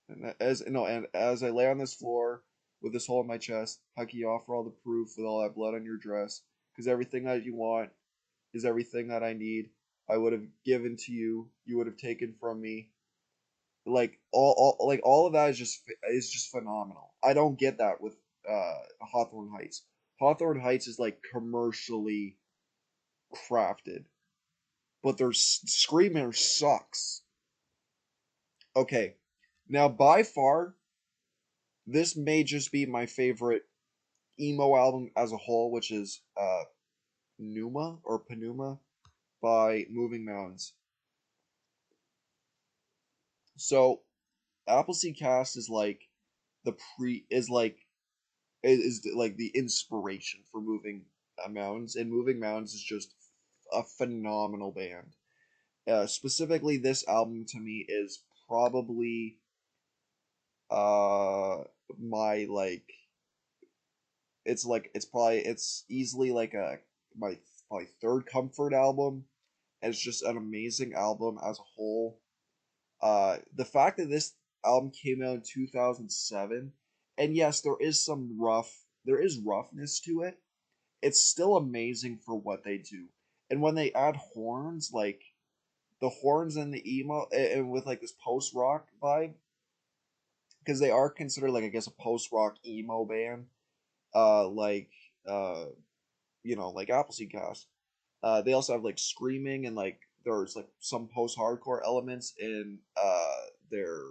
And as no, and as I lay on this floor with this hole in my chest, how can you offer all the proof with all that blood on your dress? Because everything that you want is everything that I need. I would have given to you. You would have taken from me. Like all of that is just phenomenal. I don't get that with Hawthorne Heights. Hawthorne Heights is like commercially crafted, but their Screamer sucks. Okay, now by far this may just be my favorite emo album as a whole, which is Pneuma or Pneuma by Moving Mountains. So Appleseed Cast is like the pre is like the inspiration for Moving Mountains, and Moving Mountains is just a phenomenal band. Specifically, this album to me is probably uh my it's easily like a my third comfort album. And it's just an amazing album as a whole. The fact that this album came out in 2007, and yes, there is roughness to it. It's still amazing for what they do. And when they add horns, like the horns and the emo, and with like this post rock vibe, because they are considered like I guess a post rock emo band, like uh, like Appleseed Cast. They also have like screaming and like there's like some post hardcore elements in their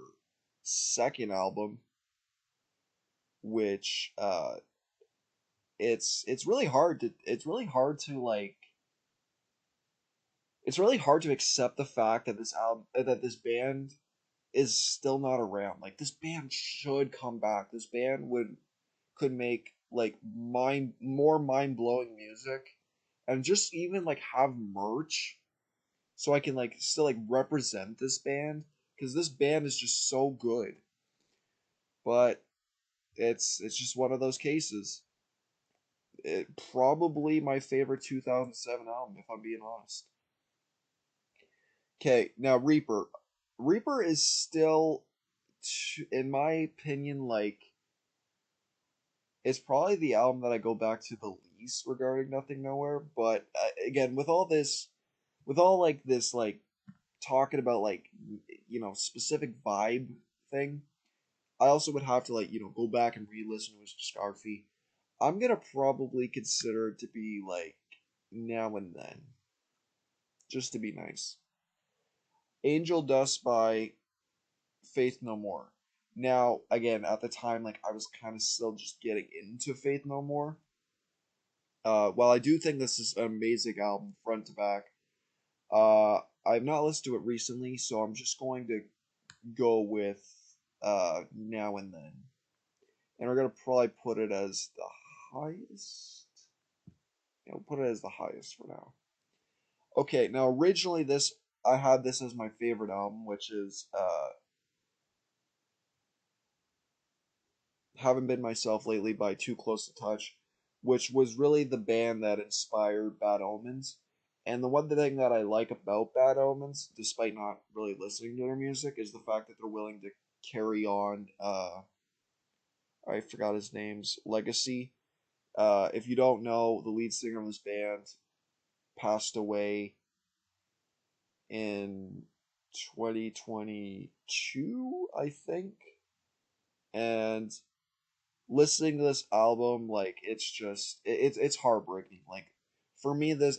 second album, which it's really hard to accept the fact that this band is still not around. Like this band should come back. This band would could make like mind blowing music, and just even like have merch so I can like still like represent this band because this band is just so good. But it's just one of those cases. It probably my favorite 2007 album if I'm being honest. Okay, now Reaper. Reaper is still in my opinion like it's probably the album that I go back to the least regarding Nothing Nowhere, but again with all like this like talking about like specific vibe thing, I also would have to like go back and re-listen to his discography. I'm gonna probably consider it to be like Now and Then, just to be nice. Angel Dust by Faith No More. Now, again, at the time, like I was kind of still just getting into Faith No More. While I do think this is an amazing album, front to back, I've not listened to it recently, so I'm just going to go with Now and Then, and we're gonna probably put it as the highest. Yeah, we'll put it as the highest for now. Okay, now originally this I had this as my favorite album, which is Haven't Been Myself Lately by Too Close to Touch, which was really the band that inspired Bad Omens. And the one thing that I like about Bad Omens, despite not really listening to their music, is the fact that they're willing to carry on I forgot his name's legacy. If you don't know, the lead singer of this band passed away in 2022, I think. And listening to this album, like it's heartbreaking. Like for me, this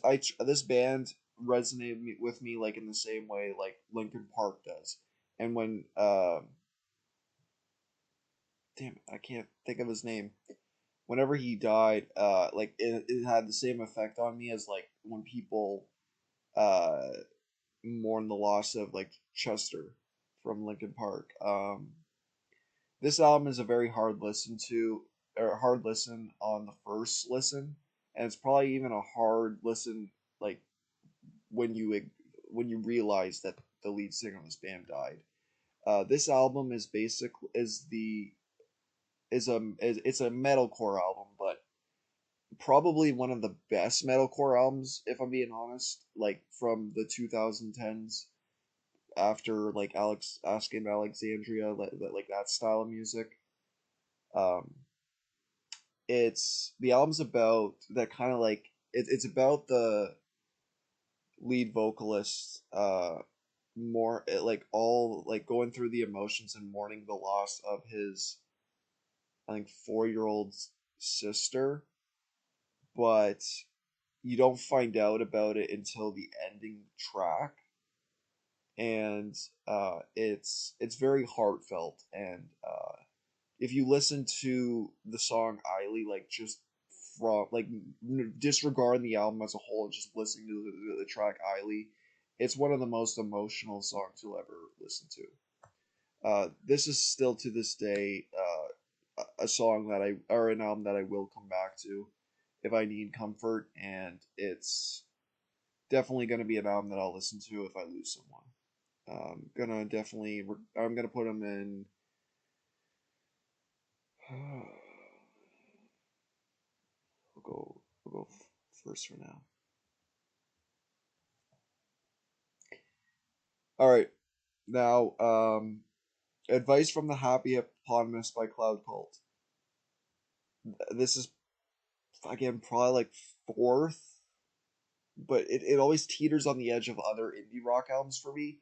band resonated with me like in the same way like Linkin Park does. And when damn it, I can't think of his name. Whenever he died, like it had the same effect on me as like when people uh mourn the loss of like Chester from Linkin Park. This album is a very hard listen to, or hard listen on the first listen, and it's probably even a hard listen like when you when you realize that the lead singer of this band died. This album is basic is the is it's a metalcore album, but probably one of the best metalcore albums, if I'm being honest. Like from the 2010s, after like Alex Asking Alexandria, like that style of music. Um, it's the album's about that kind of like it's about the lead vocalist more like all like going through the emotions and mourning the loss of his I think 4 year old sister, but you don't find out about it until the ending track, and it's very heartfelt. And if you listen to the song "Eily," like just from like disregarding the album as a whole and just listening to the track "Eily," it's one of the most emotional songs you'll ever listen to. This is still to this day a song that I or an album that I will come back to if I need comfort, and it's definitely going to be an album that I'll listen to if I lose someone. I'm gonna put them in. We'll go first for now. All right, now advice from the happy eponymous by Cloud Cult. This is again probably like fourth, but it always teeters on the edge of other indie rock albums for me.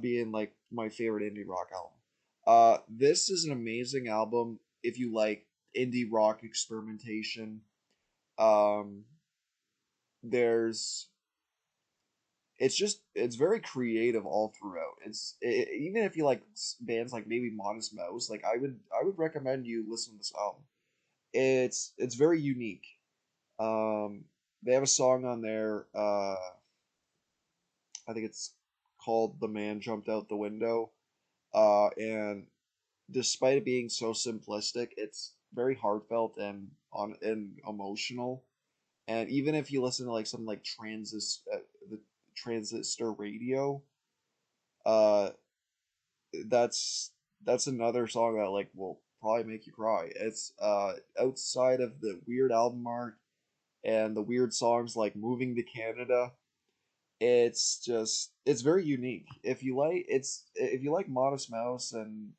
Being like my favorite indie rock album. This is an amazing album if you like indie rock experimentation. Um, there's it's very creative all throughout. Even if you like bands like maybe Modest Mouse, like I would recommend you listen to this album. It's very unique. Um, they have a song on there. I think it's called "The Man Jumped Out the Window." And despite it being so simplistic, it's very heartfelt and emotional. And even if you listen to like something like the Transistor Radio, uh, that's that's another song that like will probably make you cry. It's outside of the weird album art and the weird songs like "Moving to Canada." It's very unique. If you like Modest Mouse and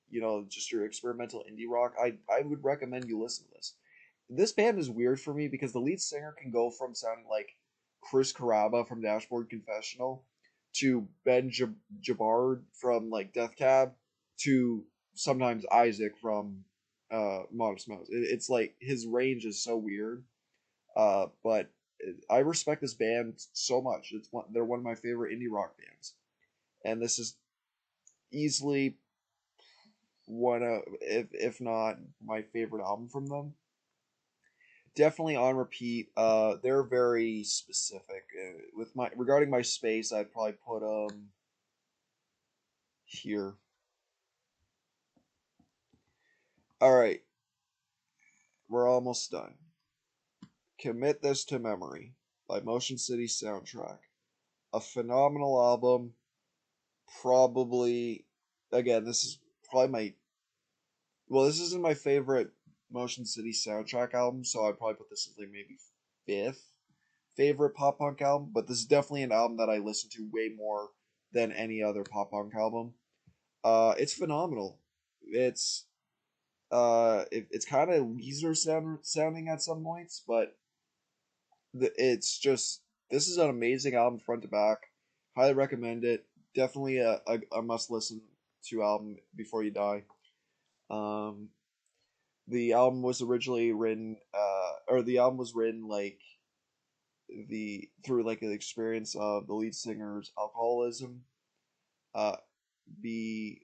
just your experimental indie rock, I would recommend you listen to this. This band is weird for me because the lead singer can go from sounding like Chris Caraba from Dashboard Confessional to Jabard from like Death Cab to sometimes Isaac from Modest Mouse. It's like his range is so weird. But I respect this band so much. They're one of my favorite indie rock bands, and this is easily one of, if not my favorite album from them. Definitely on repeat. They're very specific. With my regarding my space, I'd probably put here. All right, we're almost done. Commit This to Memory by Motion City Soundtrack. A phenomenal album. Probably, again, this is probably my well, this isn't my favorite Motion City soundtrack album, so I'd probably put this as like maybe fifth favorite pop punk album. But this is definitely an album that I listen to way more than any other pop punk album. It's phenomenal. It's kind of Weezer sounding at some points, but it's just this is an amazing album front to back. Highly recommend it. Definitely a must listen to album before you die. Um, the album was originally written or the album was written like the through like an experience of the lead singer's alcoholism. uh the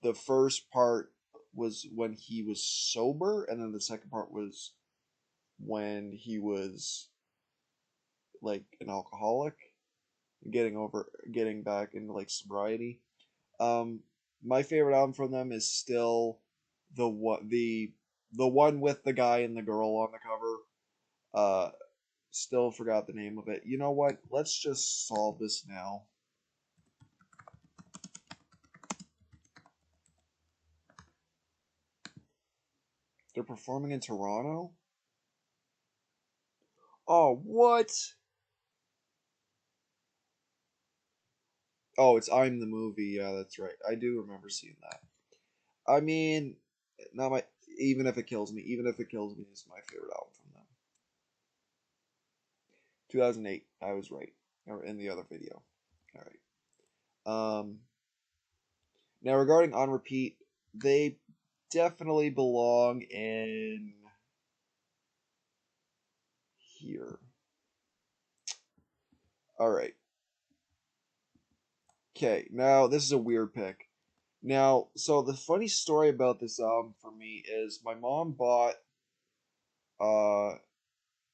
the first part was when he was sober, and then the second part was when he was like an alcoholic, getting back into like sobriety. um my favorite album from them is still the one with the guy and the girl on the cover. Still forgot the name of it. You know what? Let's just solve this now. They're performing in Toronto? Oh, what? Oh, it's I'm the movie. Yeah, that's right. I do remember seeing that. I mean, not my. Even if it kills me, even if it kills me, is my favorite album from them. 2008. I was right. Or in the other video. All right. Now regarding on repeat, they definitely belong in here. All right. Okay. Now this is a weird pick. Now, so the funny story about this album for me is my mom bought uh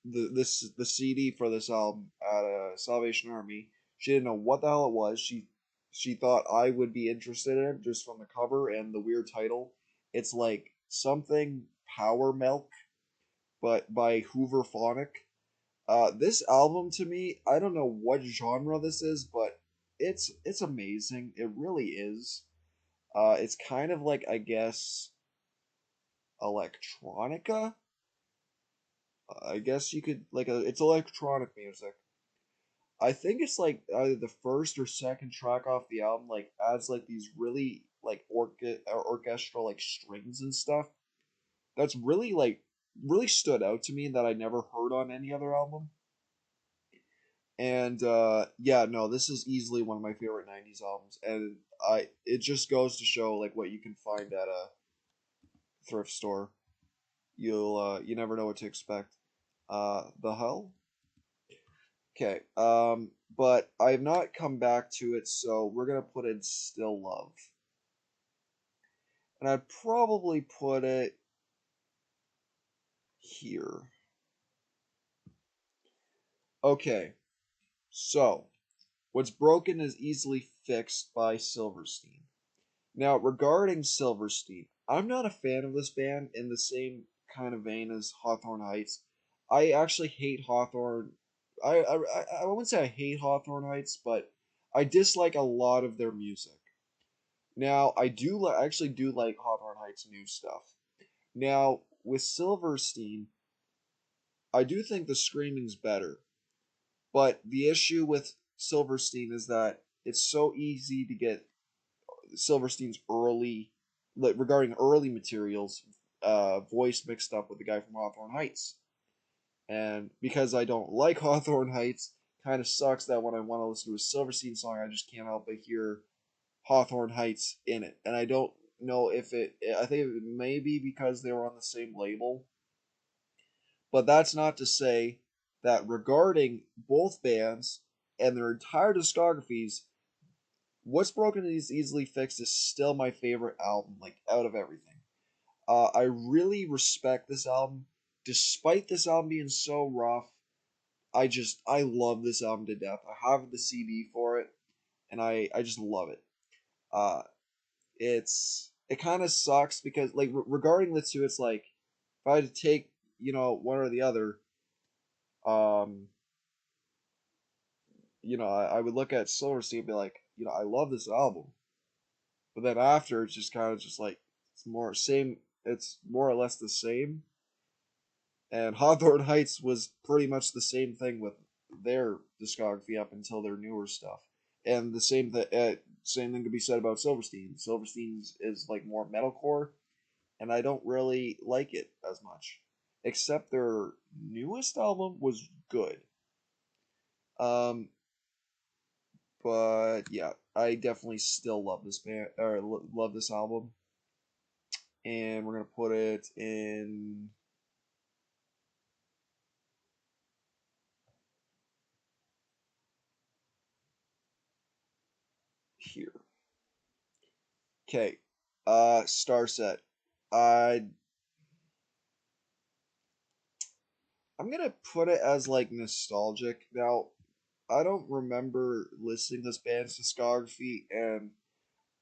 the CD for this album at a Salvation Army. She didn't know what the hell it was. She thought I would be interested in it just from the cover and the weird title. It's like something Power Milk, but by Hoover Phonic. This album to me, I don't know what genre this is, but it's amazing. It really is. It's kind of like, I guess, electronica. I guess you could like it's electronic music. I think it's like either the first or second track off the album like adds like these really like orchestral like strings and stuff. That's really like really stood out to me that I never heard on any other album. And yeah, no, this is easily one of my favorite '90s albums, and I it just goes to show like what you can find at a thrift store. You never know what to expect. The hell? Okay. But I have not come back to it, so we're gonna put in Still Love. And I'd probably put it here. Okay, so what's broken is easily fixed by Silverstein. Now, regarding Silverstein, I'm not a fan of this band in the same kind of vein as Hawthorne Heights. I actually hate Hawthorne. I wouldn't say I hate Hawthorne Heights, but I dislike a lot of their music. Now, I actually do like Hawthorne Heights' new stuff. Now, with Silverstein, I do think the screaming's better, but the issue with Silverstein is that it's so easy to get Silverstein's early, like regarding early materials, voice mixed up with the guy from Hawthorne Heights. And because I don't like Hawthorne Heights, kind of sucks that when I want to listen to a Silverstein song, I just can't help but hear Hawthorne Heights in it. And I don't know if I think it may be because they were on the same label. But that's not to say that regarding both bands and their entire discographies, What's Broken is Easily Fixed is still my favorite album, like out of everything. I really respect this album. Despite this album being so rough, I love this album to death. I have the CD for it, and I just love it. Uh, it kind of sucks because like regarding the two, it's like if I had to take one or the other, um, I would look at Silverstein and be like, I love this album, but then after it's just kind of just like it's more or less the same. And Hawthorne Heights was pretty much the same thing with their discography up until their newer stuff. And same thing could be said about Silverstein. Silverstein's is like more metalcore, and I don't really like it as much. Except their newest album was good. Um, but yeah, I definitely still love this band or love this album, and we're gonna put it in here. Okay, Star Set. I I'm gonna put it as like nostalgic. Now, I don't remember listening to this band's discography, and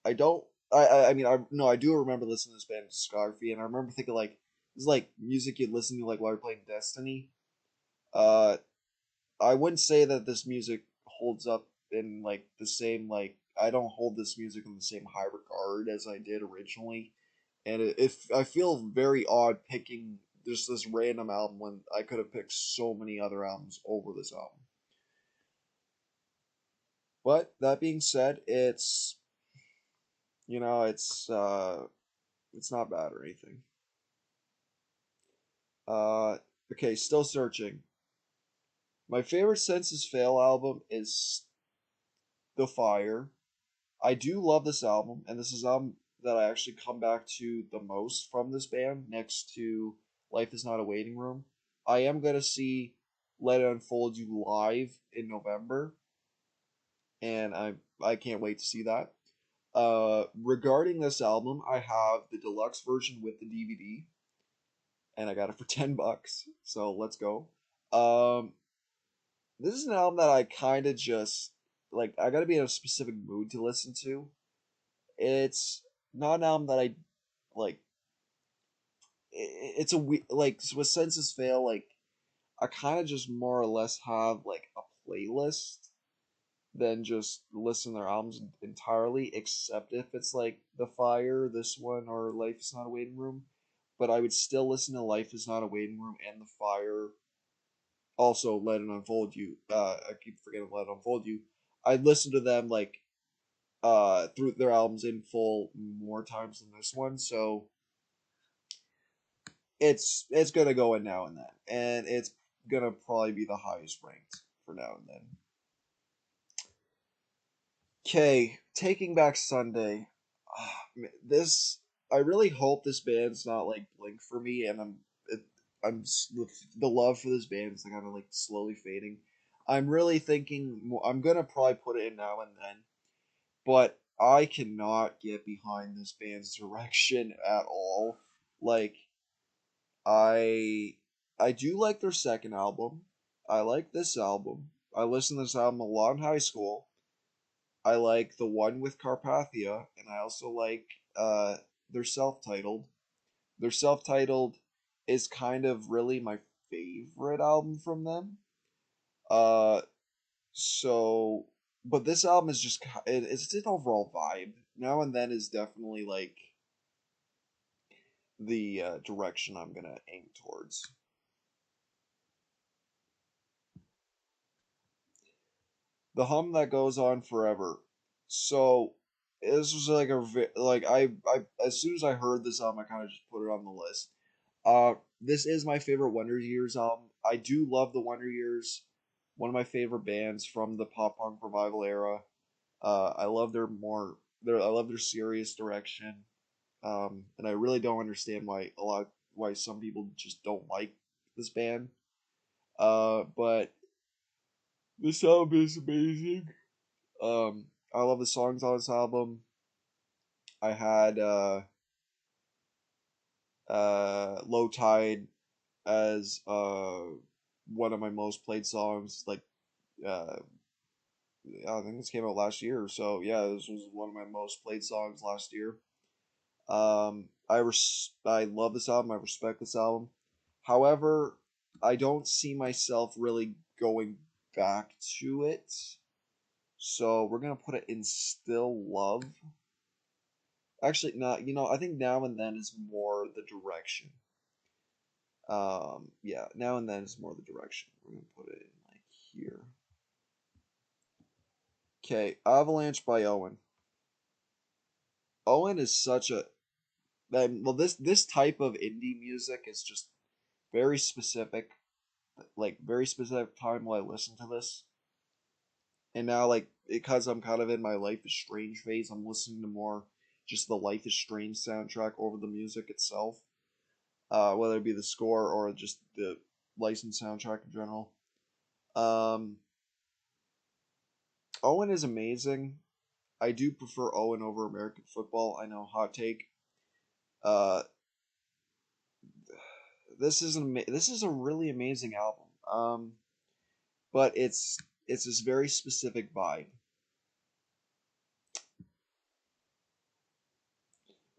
I don't. I mean, I no, I do remember listening to this band's discography, and I remember thinking like this is like music you'd listen to like while you're playing Destiny. Uh, I wouldn't say that this music holds up in like the same like I don't hold this music in the same high regard as I did originally. and I feel very odd picking just this random album when I could have picked so many other albums over this album. But that being said, you know it's not bad or anything. Uh, okay, still searching. My favorite Senses Fail album is The Fire. I do love this album, and this is album that I actually come back to the most from this band, next to Life Is Not a Waiting Room. I am gonna see Let It Unfold You live in November, and I can't wait to see that. Regarding this album, I have the deluxe version with the DVD, and I got it for $10. So let's go. Um, this is an album that I kind of just like. I got to be in a specific mood to listen to. It's not an album that I like. It's a like with Senses Fail. Like I kind of just more or less have like a playlist than just listen to their albums entirely, except if it's like The Fire, this one, or Life Is Not a Waiting Room. But I would still listen to Life Is Not a Waiting Room and The Fire. Also, Let It Unfold You. I keep forgetting Let It Unfold You. I'd listen to them like through their albums in full more times than this one, so it's gonna go in now and then, and it's gonna probably be the highest ranked for now and then. Okay, Taking Back Sunday. This I really hope this band's not like Blink for me, and it, the love for this band is kind of like slowly fading. I'm really thinking I'm gonna probably put it in now and then, but I cannot get behind this band's direction at all. Like I I do like their second album. I like this album. I listened to this album a lot in high school. I like the one with Carpathia, and I also like their self-titled. Their self-titled is kind of really my favorite album from them. Uh, so, but this album is just it's an overall vibe. Now and then is definitely like the direction I'm gonna aim towards. The hum that goes on forever. So this was like like I as soon as I heard this album, I kind of just put it on the list. This is my favorite Wonder Years album. I do love the Wonder Years, one of my favorite bands from the pop punk revival era. I love I love their serious direction. And I really don't understand why some people just don't like this band. But this album is amazing. I love the songs on this album. I had Low Tide as one of my most played songs. Like uh, I think this came out last year, so yeah, this was one of my most played songs last year. I love this album. I respect this album. However, I don't see myself really going back to it. So we're gonna put it in Still Love. Actually, not. You know, I think Now and Then is more the direction. Yeah, Now and Then is more the direction. We're gonna put it in like here. Okay, Avalanche by Owen. Owen is such a well. This type of indie music is just very specific. Like very specific time while I listen to this. And now, like because I'm kind of in my Life is Strange phase, I'm listening to more just the Life is Strange soundtrack over the music itself. Whether it be the score or just the licensed soundtrack in general. Um, Owen is amazing. I do prefer Owen over American football. I know, hot take. Uh, this is a really amazing album. But it's this very specific vibe.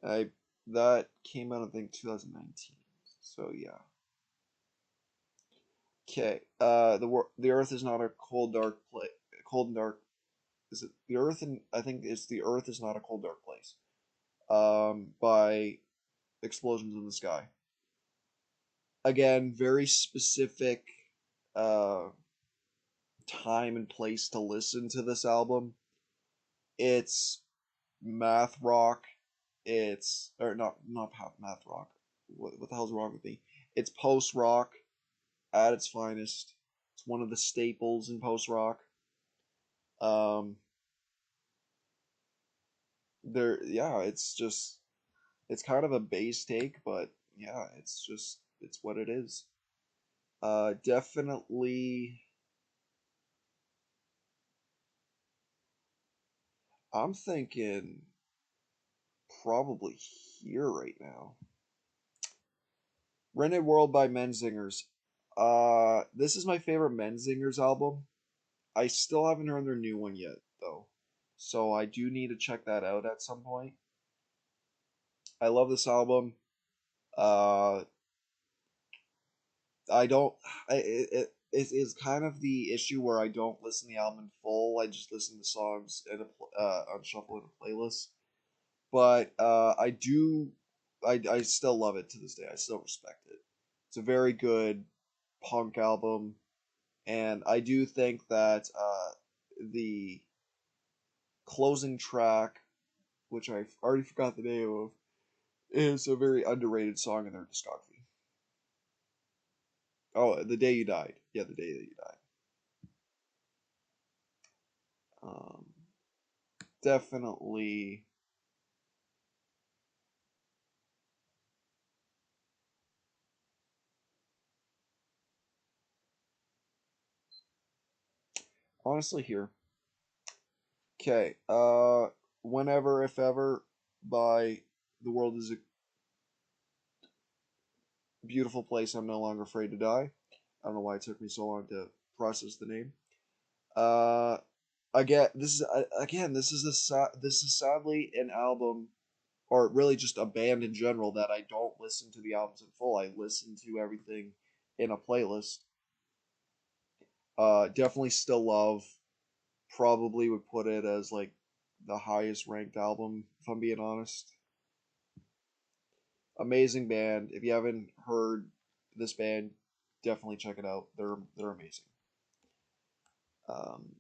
I that came out I think 2019. So yeah. Okay. The Earth is not a cold dark place. Cold and dark. Is it the Earth? And I think it's the Earth is not a cold dark place. By Explosions in the Sky. Again, very specific uh, time and place to listen to this album. It's math rock. It's or not math rock. What the hell's wrong with me? It's post rock at its finest. It's one of the staples in post rock. Um, yeah, it's just it's kind of a base take, but yeah, it's what it is. Definitely, I'm thinking probably here right now. Rented World by Menzingers. This is my favorite Menzingers album. I still haven't heard their new one yet, though. So I do need to check that out at some point. I love this album. Uh, I don't. It is kind of the issue where I don't listen to the album in full. I just listen to songs in on shuffle in a playlist. But I do. I still love it to this day. I still respect it. It's a very good punk album, and I do think that the closing track, which I already forgot the name of, is a very underrated song in their discography. Oh, The Day You Died. Yeah, The Day That You Died. Um, Definitely. Honestly, here. Okay. Whenever, if ever, by The World Is a Beautiful Place, I'm No Longer Afraid to Die. I don't know why it took me so long to process the name. Uh, again, this is sadly an album, or really just a band in general, that I don't listen to the albums in full. I listen to everything in a playlist. Definitely still love. Probably would put it as like the highest ranked album, if I'm being honest. Amazing band. If you haven't heard this band, definitely check it out. They're amazing. Um,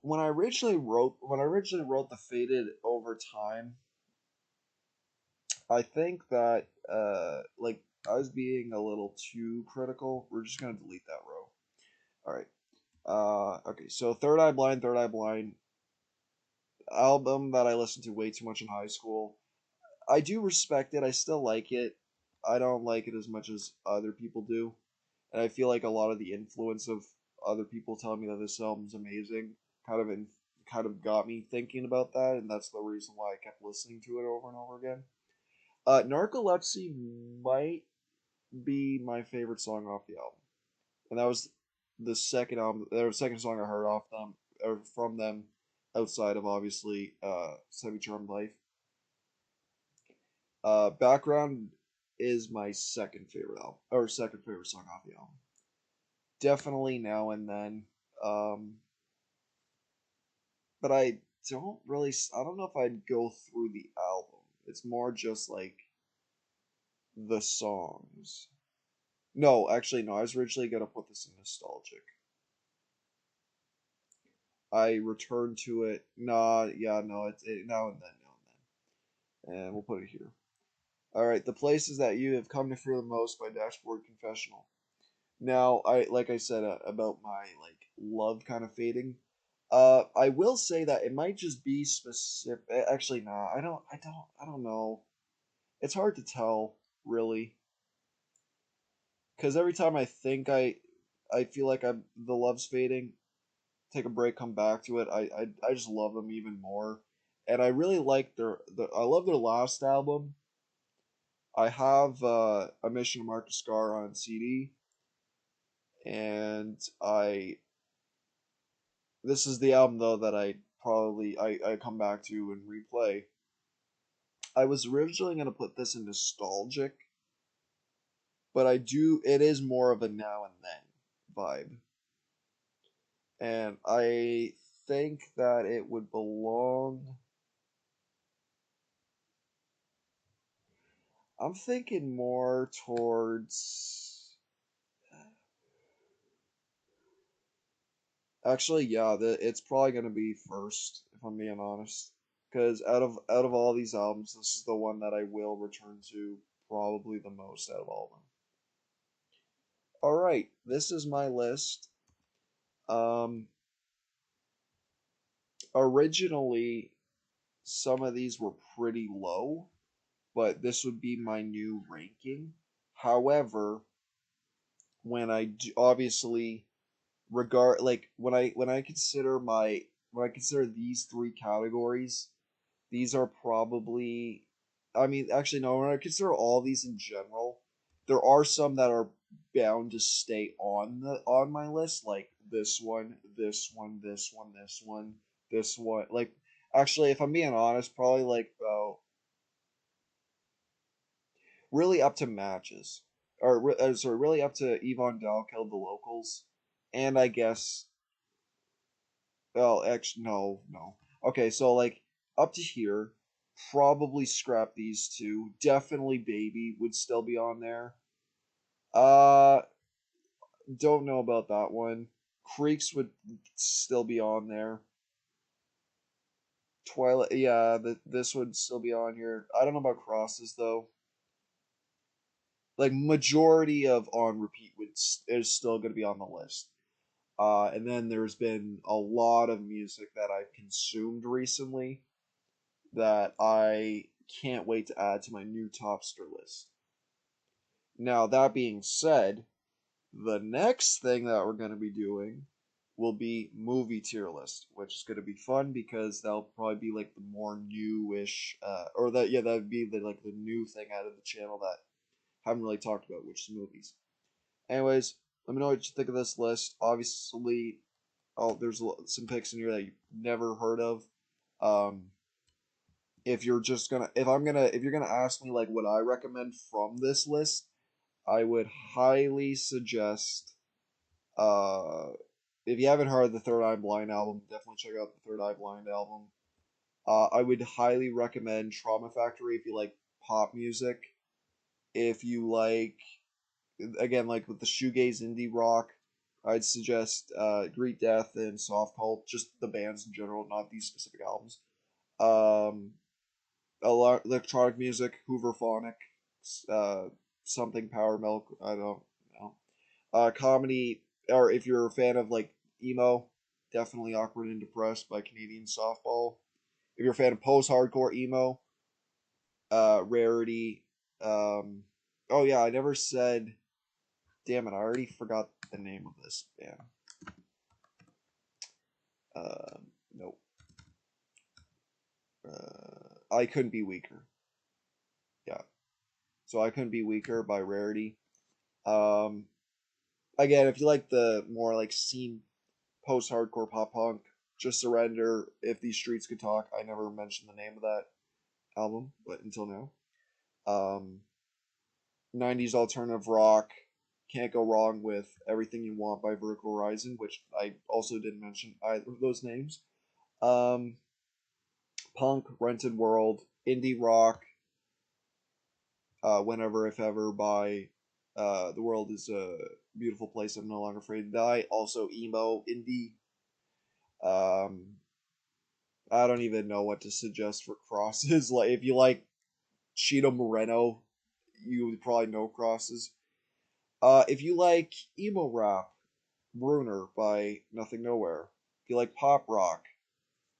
when I originally wrote the Faded Over Time, I think that like I was being a little too critical. We're just gonna delete that row. All right. Okay. So Third Eye Blind album that I listened to way too much in high school. I do respect it. I still like it. I don't like it as much as other people do, and I feel like a lot of the influence of other people telling me that this album's amazing kind of in, kind of got me thinking about that, and that's the reason why I kept listening to it over and over again. Narcolepsy might be my favorite song off the album, and that was the second song I heard off them or from them, outside of obviously Semi Charmed Life. Background is my second favorite album or second favorite song off the album. Definitely Now and Then, um, but I don't know if I'd go through the album. It's more just like the songs. No, actually, no. I was originally gonna put this in nostalgic. I returned to it. Nah, yeah, no, now and then, and we'll put it here. All right, the places that you have come to fear the most by Dashboard Confessional. Now, I said about my like love kind of fading. I will say that it might just be specific. Actually, nah, I don't know. It's hard to tell, really, because every time I feel like the love's fading, take a break, come back to it. I just love them even more, and I really like I love their last album. I have a Mission to Mark a Scar on CD, and I this is the album though that I come back to and replay. I was originally gonna put this in nostalgic, but it is more of a now and then vibe, and I think that it would belong. I'm thinking more towards. Actually, yeah, it's probably gonna be first if I'm being honest. Because out of all these albums, this is the one that I will return to probably the most out of all of them. All right, this is my list. Um, Originally, some of these were pretty low, but this would be my new ranking. However, when I do, obviously regard like when I consider my when I consider these three categories, these are probably, I mean, actually no, when I consider all these in general, there are some that are bound to stay on my list, like this one, this one, this one, this one, this one. Like, actually, if I'm being honest, probably like about really up to matches, or sorry, really up to Yvonne Dahl killed the locals, and I guess, well, actually, no, no. Okay, so like up to here, probably scrap these two. Definitely Baby would still be on there. Uh, don't know about that one. Creeks would still be on there. Twilight, yeah, this would still be on here. I don't know about Crosses though. Like majority of on repeat is still going to be on the list. And then there's been a lot of music that I've consumed recently that I can't wait to add to my new Topster list. Now, that being said, the next thing that we're going to be doing will be movie tier list, which is going to be fun because that'll probably be like the more newish, or that yeah, that'd be the like the new thing out of the channel that I haven't really talked about, which is movies. Anyways, let me know what you think of this list. Obviously, oh, there's some picks in here that you've never heard of. Um, if you're just gonna if you're gonna ask me like what I recommend from this list, I would highly suggest uh if you haven't heard the Third Eye Blind album, definitely check out the Third Eye Blind album. I would highly recommend Trauma Factory if you like pop music. If you like, again, like with the shoegaze indie rock, I'd suggest Greet Death and Soft Cult, just the bands in general, not these specific albums. Um, a lot electronic music, Hooverphonic, uh, something Power Milk. I don't know. Comedy, or if you're a fan of like emo, definitely Awkward and Depressed by Canadian Softball. If you're a fan of post-hardcore emo, Rarity. Um, oh yeah, I never said. Damn it, I already forgot the name of this band. Nope. I couldn't be weaker. Yeah. So I couldn't be weaker by Rarity. Um, Again, if you like the more like scene post-hardcore pop punk, just surrender. If these streets could talk, I never mentioned the name of that album, but until now, 90s alternative rock. Can't go wrong with Everything You Want by Vertical Horizon, which I also didn't mention either of those names. Um, Punk, Rented World, indie rock, Whenever If Ever by The World Is a Beautiful Place, I'm No Longer Afraid to Die. Also emo, indie. Um, I don't even know what to suggest for crosses. Like if you like Cheeto Moreno, you would probably know crosses. If you like emo rap, Bruner by Nothing Nowhere. If you like pop rock,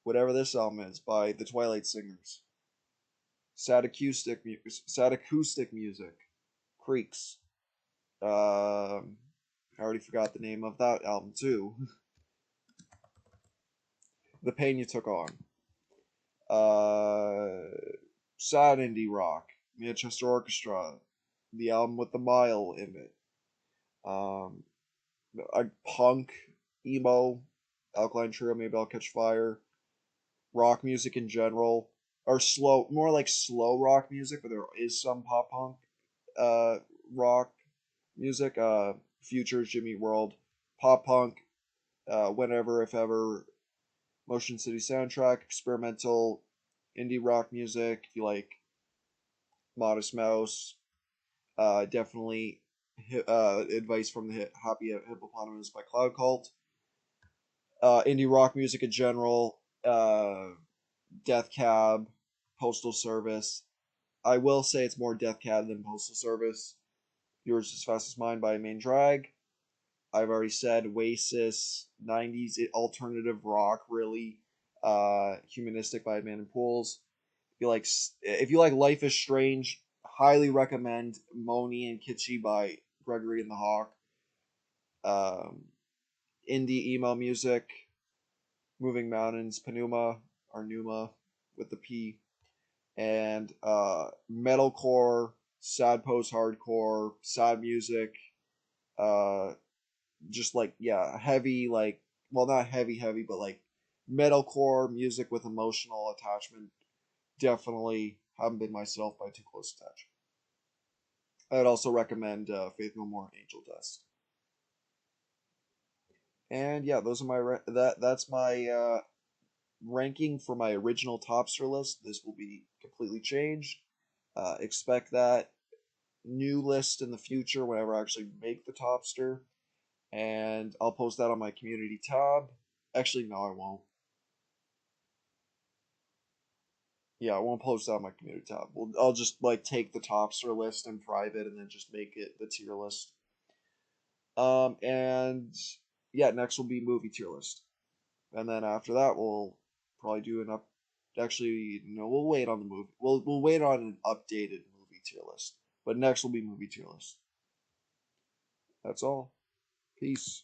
whatever this album is by the Twilight Singers. Sad acoustic music, Creeks. I already forgot the name of that album too. The Pain You Took On. Uh, Sad indie rock, Manchester Orchestra, the album with the mile in it. Um, Punk, emo, Alkaline Trio, Maybe I'll Catch Fire, rock music in general, or slow, more like slow rock music, but there is some pop punk, uh, rock music. Futures, Jimmy World, pop punk, Whenever If Ever, Motion City soundtrack, experimental indie rock music. If you like Modest Mouse, definitely advice from the Happy Hippopotamus by Cloud Cult. Indie rock music in general, Death Cab, Postal Service. I will say it's more Death Cab than Postal Service. Yours as Fast as Mine by Main Drag. I've already said Oasis, 90s alternative rock, really. Humanistic by Man in Pools. If you like Life is Strange, highly recommend Moni and Kitschy by Gregory and the Hawk. Um, Indie emo music, Moving Mountains, Panuma or Numa with the P, and metalcore, sad post hardcore, sad music, uh, just like yeah, heavy like well not heavy but like metalcore music with emotional attachment. Definitely haven't been myself by Too Close to Touch. I'd also recommend Faith No More, Angel Dust. And yeah, those are that's my ranking for my original Topster list. This will be completely changed. Expect that new list in the future whenever I actually make the Topster, and I'll post that on my community tab. Actually, no, I won't. Yeah, I won't post that on my community tab. I'll just like take the Topster list in private and then just make it the tier list. And yeah, next will be movie tier list, and then after that we'll probably do an up. Actually, no, we'll wait on the movie. We'll wait on an updated movie tier list. But next will be movie tier list. That's all. Peace.